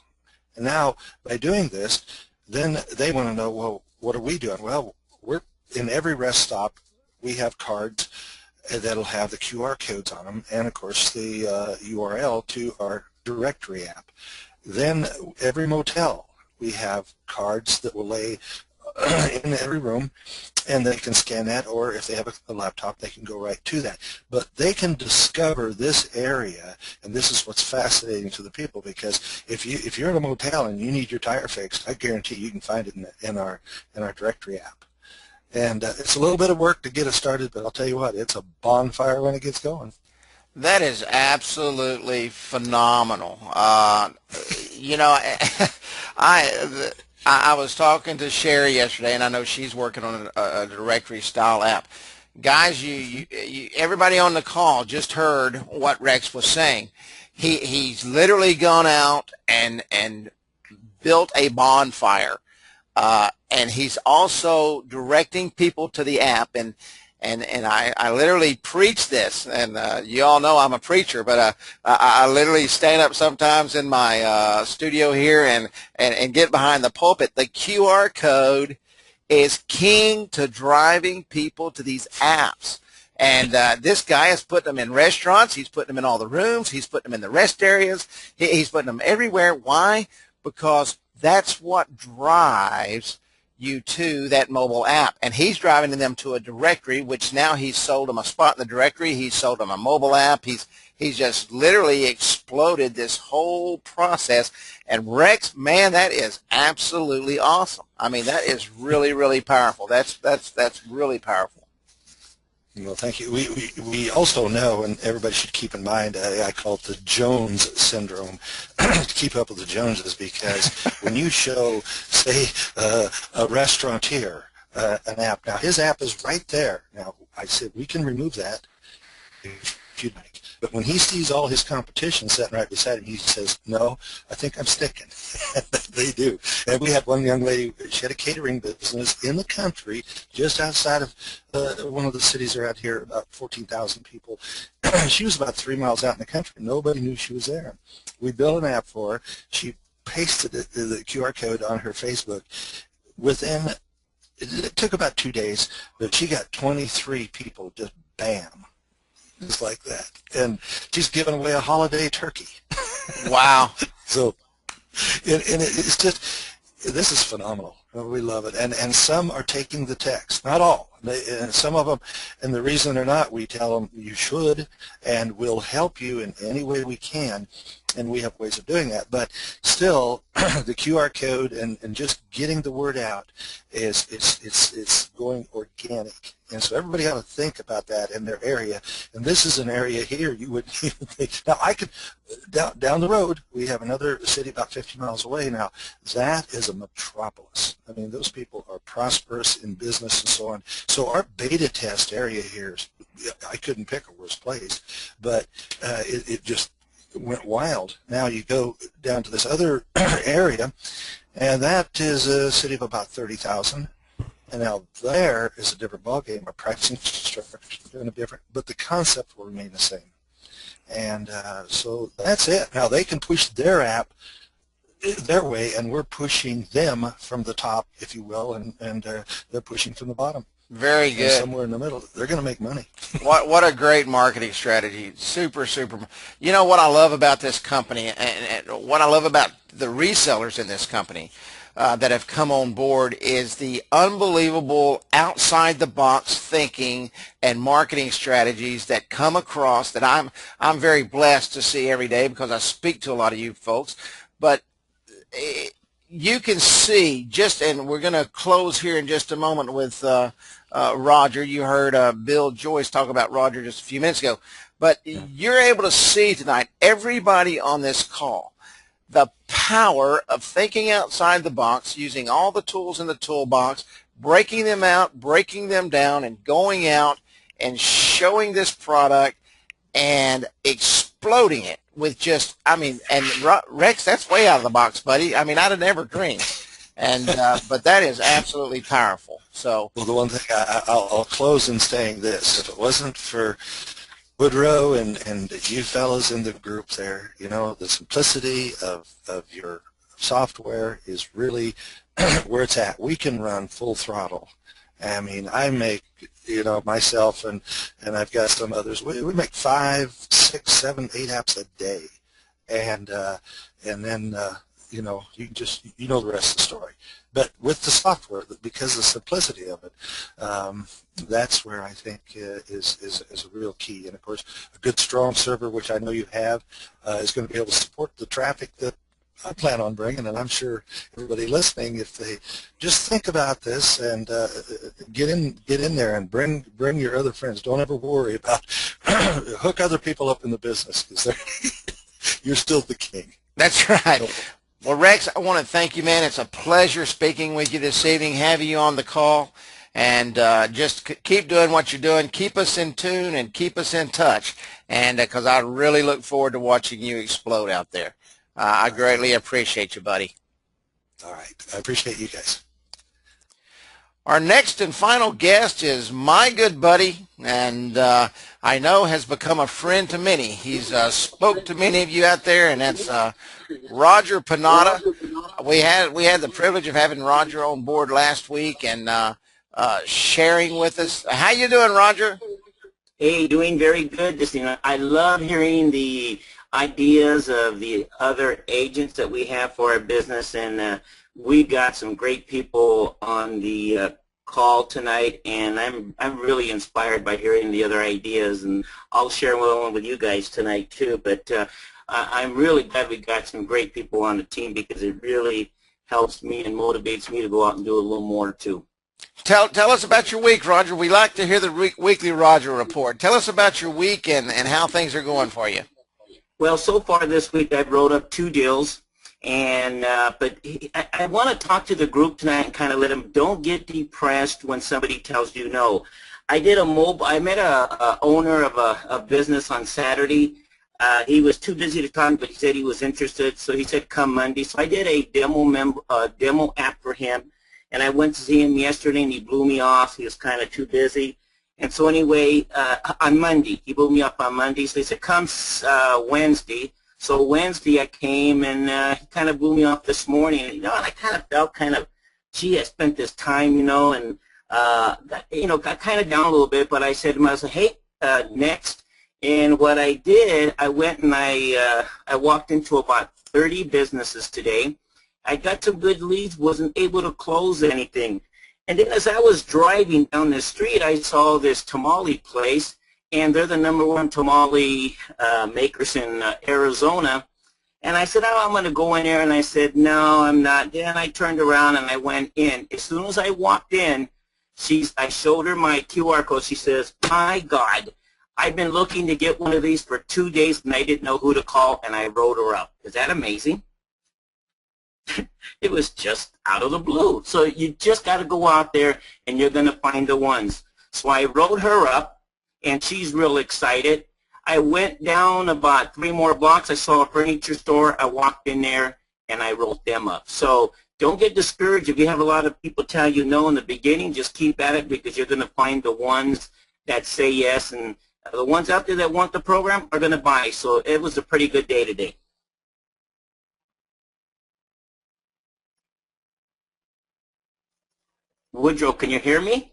And now, by doing this, then they want to know, well, what are we doing? Well, we're in every rest stop. We have cards that'll have the QR codes on them, and of course the URL to our directory app. Then every motel, we have cards that will lay in every room, and they can scan that, or if they have a laptop, they can go right to that. But they can discover this area, and this is what's fascinating to the people, because if you're in a motel and you need your tire fixed, I guarantee you can find it in our directory app. And it's a little bit of work to get it started, but I'll tell you what, it's a bonfire when it gets going. That is absolutely phenomenal. You know, I was talking to Sherry yesterday, and I know she's working on a directory style app. Guys, everybody on the call just heard what Rex was saying. He's literally gone out and built a bonfire. And he's also directing people to the app, and I literally preach this, and you all know I'm a preacher, but I literally stand up sometimes in my studio here and get behind the pulpit. The QR code is king to driving people to these apps. And this guy is putting them in restaurants. He's putting them in all the rooms. He's putting them in the rest areas. He's putting them everywhere. Why? Because that's what drives you to that mobile app. And he's driving them to a directory, which now he's sold them a spot in the directory. He's sold them a mobile app. He's just literally exploded this whole process. And Rex, man, that is absolutely awesome. I mean, that is really, really powerful. That's really powerful. Well, thank you. We also know, and everybody should keep in mind, I call it the Jones syndrome, to keep up with the Joneses, because when you show, say, a restaurateur an app, now his app is right there. Now, I said we can remove that if you'd like. But when he sees all his competition sitting right beside him, he says, no, I think I'm sticking. They do. And we had one young lady, she had a catering business in the country, just outside of one of the cities around here, about 14,000 people. She was about 3 miles out in the country. Nobody knew she was there. We built an app for her. She pasted the QR code on her Facebook. It took about 2 days, but she got 23 people, just bam. Just like that. And she's giving away a holiday turkey. Wow. So, and it's just, this is phenomenal. We love it. And some are taking the text, not all. And some of them, and the reason they're not, we tell them you should, and we'll help you in any way we can. And we have ways of doing that. But still, the QR code and just getting the word out it's going organic. And so everybody ought to think about that in their area. And this is an area here you would think. Now, I could, down the road, we have another city about 50 miles away now. That is a metropolis. I mean, those people are prosperous in business and so on. So our beta test area here, I couldn't pick a worse place, but it just went wild. Now you go down to this other area, and that is a city of about 30,000. And now there is a different ballgame. Our pricing structure is going to be different, but the concept will remain the same. And so that's it. Now they can push their app their way, and we're pushing them from the top, if you will, and they're pushing from the bottom. Very good. And somewhere in the middle, they're going to make money. What a great marketing strategy. Super, super. You know what I love about this company, and what I love about the resellers in this company that have come on board is the unbelievable outside-the-box thinking and marketing strategies that come across that I'm very blessed to see every day because I speak to a lot of you folks. But you can see just, and we're going to close here in just a moment with Roger. You heard Bill Joyce talk about Roger just a few minutes ago. But you're able to see tonight, everybody on this call, the power of thinking outside the box, using all the tools in the toolbox, breaking them out, breaking them down, and going out and showing this product and exploding it with just, I mean, and Rex, that's way out of the box, buddy. I mean, I'd have never dreamed. And but that is absolutely powerful. So, well, the one thing I'll close in saying this: if it wasn't for Woodrow and you fellas in the group there, you know, the simplicity of your software is really where it's at. We can run full throttle. I mean, I make, you know, myself and I've got some others. We make 5, 6, 7, 8 apps a day, and then you know, you can just, you know, the rest of the story. But with the software, because of the simplicity of it, that's where I think is a real key. And of course, a good strong server, which I know you have, is going to be able to support the traffic that I plan on bringing, and I'm sure everybody listening, if they just think about this and get in there and bring your other friends. Don't ever worry about hook other people up in the business, because you're still the king. That's right. So, well, Rex, I want to thank you, man. It's a pleasure speaking with you this evening, having you on the call, and just keep doing what you're doing. Keep us in tune and keep us in touch, and because I really look forward to watching you explode out there. I greatly appreciate you, buddy. all right. I appreciate you guys. Our next and final guest is my good buddy, and I know has become a friend to many. He's spoke to many of you out there, and that's Roger Panada. We had the privilege of having Roger on board last week and sharing with us. How you doing, Roger? Hey, doing very good. Just, you know, I love hearing the ideas of the other agents that we have for our business, and we got some great people on the call tonight, and I'm really inspired by hearing the other ideas, and I'll share one with you guys tonight too. But I'm really glad we got some great people on the team, because it really helps me and motivates me to go out and do a little more too. Tell us about your week, Roger. We like to hear the weekly Roger report. Tell us about your week and how things are going for you. Well, so far this week I've wrote up 2 deals, and but I want to talk to the group tonight and kind of let them, don't get depressed when somebody tells you no. I met a owner of a business on Saturday. He was too busy to talk, but he said he was interested, so he said come Monday. So I did a demo app for him, and I went to see him yesterday, and he blew me off. He was kind of too busy. And so anyway, on Monday, he blew me up on Monday, so he said, come Wednesday. So Wednesday I came, and he kind of blew me off this morning. And, you know, and I kind of felt gee, I spent this time, you know, and, got kind of down a little bit. But I said to him, I said, hey, next. And what I did, I went and I walked into about 30 businesses today. I got some good leads, wasn't able to close anything. And then as I was driving down the street, I saw this tamale place, and they're the #1 tamale makers in Arizona. And I said, oh, I'm going to go in there. And I said, no, I'm not. Then I turned around and I went in. As soon as I walked in, I showed her my QR code. She says, my God, I've been looking to get one of these for 2 days, and I didn't know who to call, and I wrote her up. Is that amazing? It was just out of the blue. So you just got to go out there, and you're going to find the ones. So I wrote her up, and she's real excited. I went down about 3 more blocks. I saw a furniture store. I walked in there, and I wrote them up. So don't get discouraged if you have a lot of people tell you no in the beginning. Just keep at it, because you're going to find the ones that say yes. And The ones out there that want the program are going to buy. So it was a pretty good day today. Woodrow, can you hear me?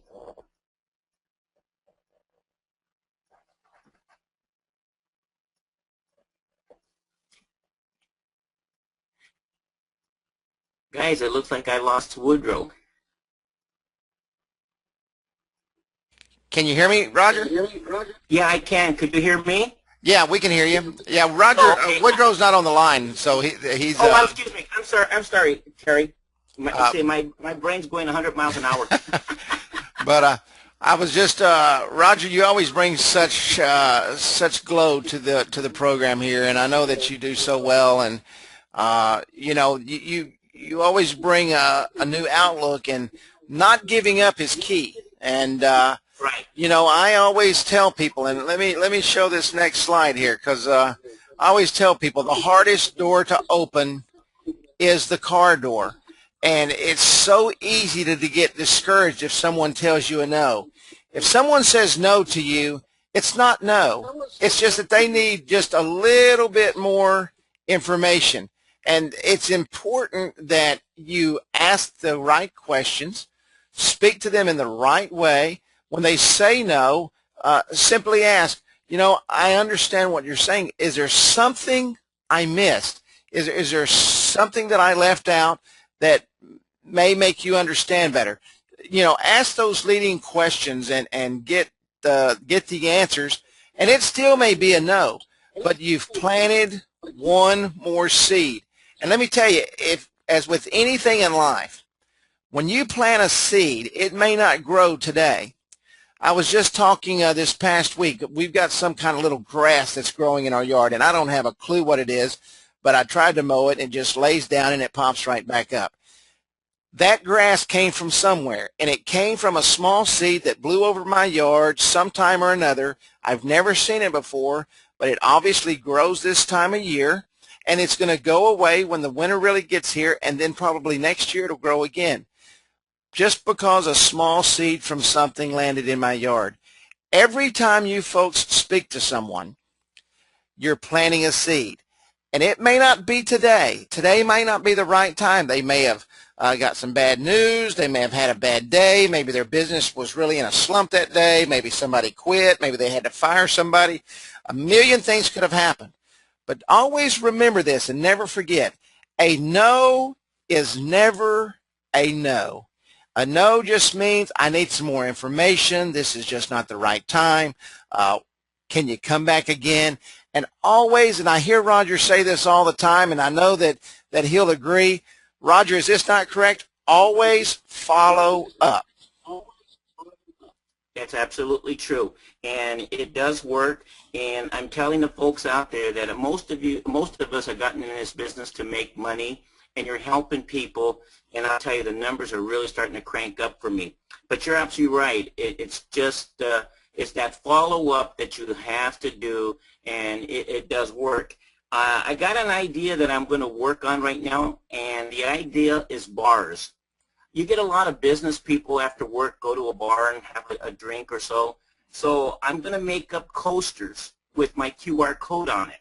Guys, it looks like I lost Woodrow. Can you hear me, Roger? Yeah, I can. Could you hear me? Yeah, we can hear you. Yeah, Roger, Oh, okay. Woodrow's not on the line, so he's... Oh, excuse me. I'm sorry, Terry. Uh, My brain's going 100 miles an hour. But I was just Roger. You always bring such glow to the program here, and I know that you do so well. And you know, you always bring a new outlook, and not giving up is key. And Right. you know, I always tell people, and let me show this next slide here, because I always tell people the hardest door to open is the car door. And it's so easy to get discouraged if someone tells you a no. If someone says no to you, it's not no. It's just that they need just a little bit more information. And it's important that you ask the right questions, speak to them in the right way. When they say no, simply ask, you know, I understand what you're saying. Is there something I missed? Is there something that I left out that may make you understand better? You know, ask those leading questions and get the answers, and it still may be a no, but you've planted one more seed. And let me tell you, if as with anything in life, when you plant a seed, it may not grow today. I was just talking this past week. We've got some kind of little grass that's growing in our yard, and I don't have a clue what it is, but I tried to mow it, and it just lays down and it pops right back up. That grass came from somewhere, and it came from a small seed that blew over my yard sometime or another. I've never seen it before, but it obviously grows this time of year, and it's going to go away when the winter really gets here, and then probably next year it'll grow again. Just because a small seed from something landed in my yard. Every time you folks speak to someone, you're planting a seed. And it may not be today. Today may not be the right time. They may have got some bad news. They may have had a bad day. Maybe their business was really in a slump that day. Maybe somebody quit. Maybe they had to fire somebody. A million things could have happened. But always remember this and never forget, a no is never a no. A no just means I need some more information. This is just not the right time. Can you come back again? And always, and I hear Roger say this all the time, and I know that he'll agree. Roger, is this not correct? Always follow up. That's absolutely true, and it does work. And I'm telling the folks out there that most of us have gotten in this business to make money, and you're helping people. And I'll tell you, the numbers are really starting to crank up for me. But you're absolutely right. It's just it's that follow-up that you have to do, and it does work. I got an idea that I'm going to work on right now, and the idea is bars. You get a lot of business people after work go to a bar and have a drink or so. So I'm going to make up coasters with my QR code on it.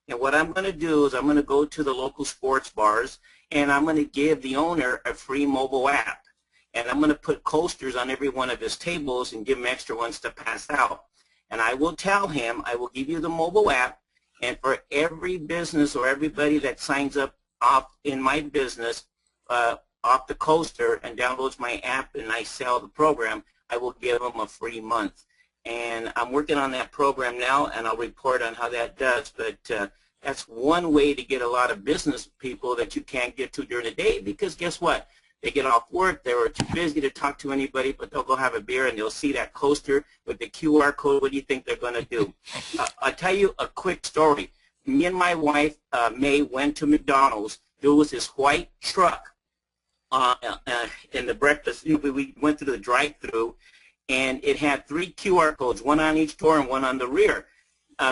And what I'm going to do is I'm going to go to the local sports bars, and I'm going to give the owner a free mobile app. And I'm going to put coasters on every one of his tables and give him extra ones to pass out. And I will tell him, I will give you the mobile app, and for every business or everybody that signs up off in my business, off the coaster and downloads my app and I sell the program, I will give them a free month. And I'm working on that program now, and I'll report on how that does. But that's one way to get a lot of business people that you can't get to during the day, because guess what? They get off work, they were too busy to talk to anybody, but they'll go have a beer and they'll see that coaster with the QR code. What do you think they're going to do? I'll tell you a quick story. Me and my wife, May, went to McDonald's. There was this white truck in the breakfast. We went through the drive-thru, and it had 3 QR codes, one on each door and one on the rear.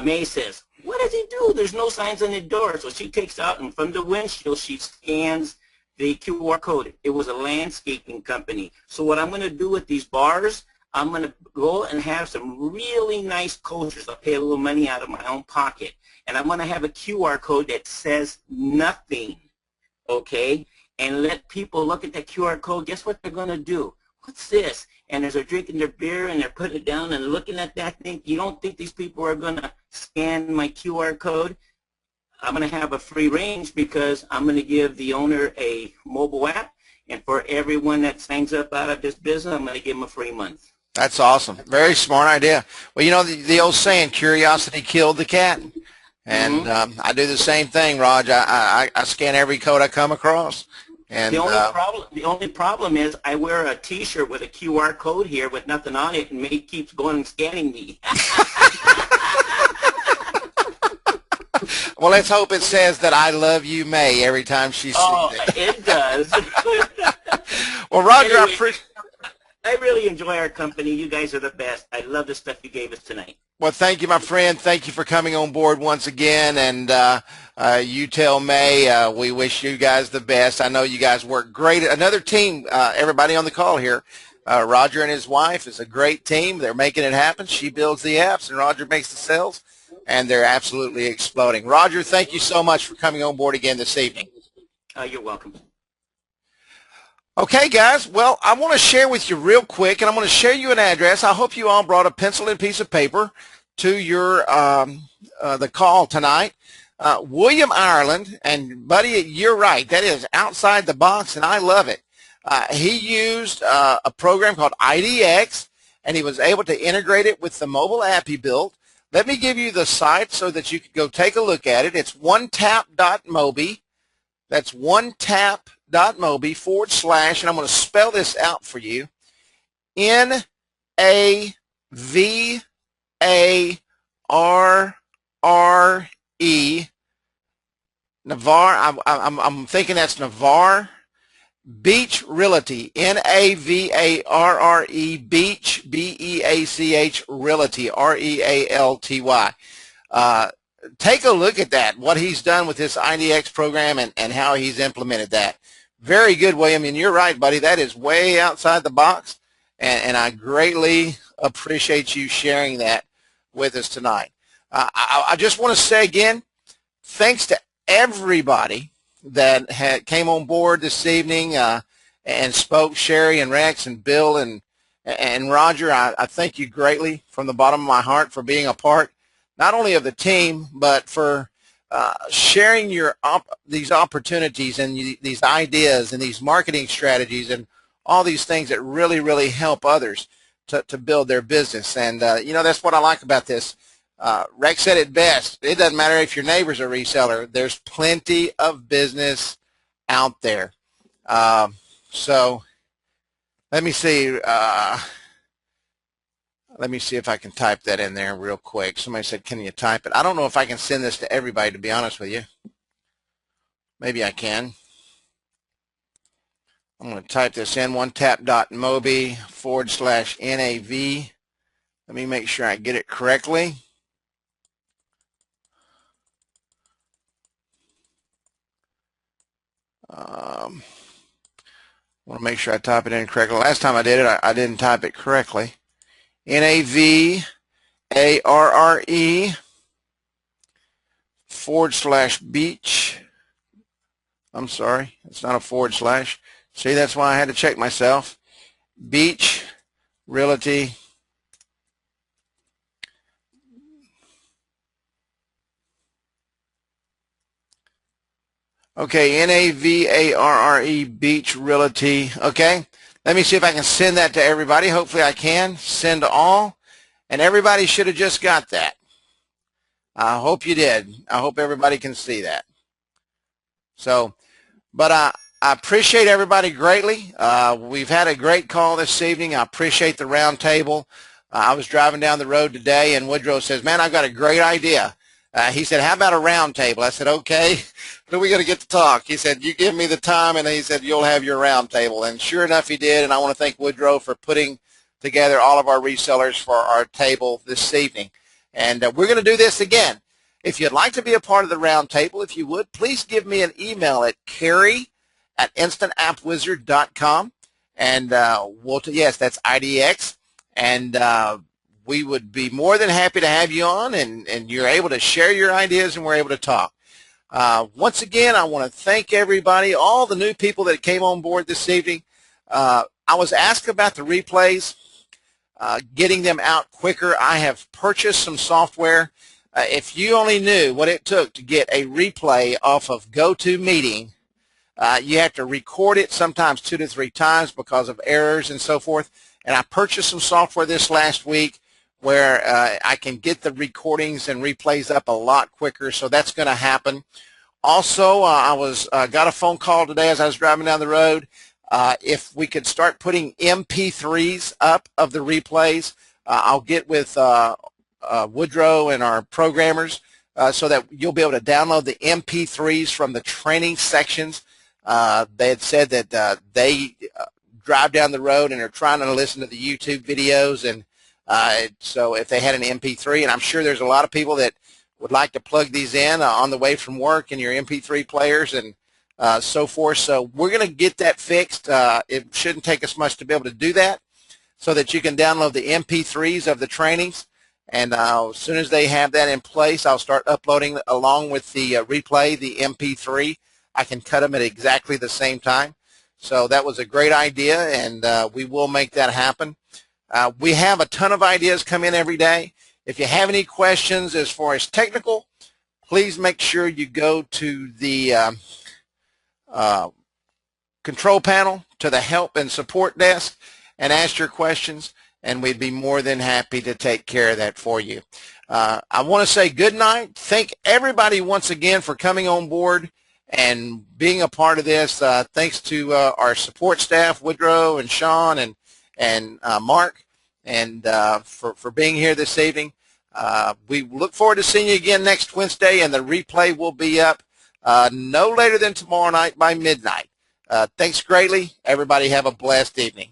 May says, what does he do? There's no signs on the door. So she takes out, and from the windshield, she scans the QR code. It was a landscaping company. So what I'm going to do with these bars, I'm going to go and have some really nice coasters. I'll pay a little money out of my own pocket. And I'm going to have a QR code that says nothing, okay? And let people look at that QR code. Guess what they're going to do? What's this? And as they're drinking their beer and they're putting it down and looking at that thing, you don't think these people are going to scan my QR code? I'm going to have a free range because I'm going to give the owner a mobile app. And for everyone that signs up out of this business, I'm going to give them a free month. That's awesome. Very smart idea. Well, you know, the old saying, curiosity killed the cat. And I do the same thing, Raj. I scan every code I come across. And the only problem is I wear a T-shirt with a QR code here with nothing on it, and May keeps going and scanning me. Well, let's hope it says that I love you, May, every time she sees it. It does. Well, Roger, anyway, I really enjoy our company. You guys are the best. I love the stuff you gave us tonight. Well, thank you, my friend. Thank you for coming on board once again. And you tell May we wish you guys the best. I know you guys work great. Another team, everybody on the call here, Roger and his wife is a great team. They're making it happen. She builds the apps, and Roger makes the sales, and they're absolutely exploding. Roger, thank you so much for coming on board again this evening. You're welcome. Okay, guys, well, I want to share with you real quick, and I'm going to share you an address. I hope you all brought a pencil and piece of paper to your the call tonight. William, Ireland, and buddy, you're right. That is outside the box, and I love it. He used a program called IDX, and he was able to integrate it with the mobile app he built. Let me give you the site so that you could go take a look at it. It's onetap.mobi. That's onetap.mobi / and I'm going to spell this out for you. NAVARRE Navarre. I'm thinking that's Navarre Beach Realty. NAVARRE Beach BEACH Realty REALTY. Take a look at that, what he's done with this IDX program and how he's implemented that. Very good, William, and you're right, buddy. That is way outside the box, and I greatly appreciate you sharing that with us tonight. I just want to say again, thanks to everybody that came on board this evening and spoke, Sherry and Rex and Bill and Roger. I thank you greatly from the bottom of my heart for being a part not only of the team, but for sharing these opportunities and these ideas and these marketing strategies and all these things that really, really help others to build their business. And, you know, that's what I like about this. Rex said it best. It doesn't matter if your neighbor's a reseller. There's plenty of business out there. So let me see. Let me see if I can type that in there real quick. Somebody said, can you type it? I don't know if I can send this to everybody, to be honest with you. Maybe I can. I'm going to type this in, onetap.mobi / NAV. Let me make sure I get it correctly. I want to make sure I type it in correctly. Last time I did it, I didn't type it correctly. NAVARRE / beach. I'm sorry, it's not a /. See, that's why I had to check myself. Beach Realty. Okay, NAVARRE Beach Realty. Okay. Let me see if I can send that to everybody. Hopefully I can. Send to all. And everybody should have just got that. I hope you did. I hope everybody can see that. So, but I appreciate everybody greatly. We've had a great call this evening. I appreciate the round table. I was driving down the road today, and Woodrow says, man, I've got a great idea. He said, how about a round table? I said, okay. When are we going to get to talk? He said, you give me the time, and he said, you'll have your round table. And sure enough, he did. And I want to thank Woodrow for putting together all of our resellers for our table this evening. And we're going to do this again. If you'd like to be a part of the round table, if you would, please give me an email at Carrie@InstantAppWizard.com. And yes, that's IDX. and we would be more than happy to have you on, and you're able to share your ideas and we're able to talk. Once again, I want to thank everybody, all the new people that came on board this evening. I was asked about the replays, getting them out quicker. I have purchased some software. If you only knew what it took to get a replay off of GoToMeeting, you have to record it sometimes 2 to 3 times because of errors and so forth. And I purchased some software this last week where I can get the recordings and replays up a lot quicker, so that's going to happen. Also, I got a phone call today as I was driving down the road. If we could start putting MP3s up of the replays, I'll get with Woodrow and our programmers so that you'll be able to download the MP3s from the training sections. They had said that they drive down the road and are trying to listen to the YouTube videos, and so if they had an MP3, and I'm sure there's a lot of people that would like to plug these in on the way from work in your MP3 players and so forth. So we're going to get that fixed. It shouldn't take us much to be able to do that, so that you can download the MP3s of the trainings. And as soon as they have that in place, I'll start uploading along with the replay, the MP3. I can cut them at exactly the same time. So that was a great idea, and we will make that happen. We have a ton of ideas come in every day. If you have any questions as far as technical, please make sure you go to the control panel, to the help and support desk, and ask your questions, and we'd be more than happy to take care of that for you. I want to say good night. Thank everybody once again for coming on board and being a part of this. Thanks to our support staff, Woodrow and Sean and Mark, and for being here this evening. We look forward to seeing you again next Wednesday, and the replay will be up no later than tomorrow night by midnight. Thanks greatly. Everybody have a blessed evening.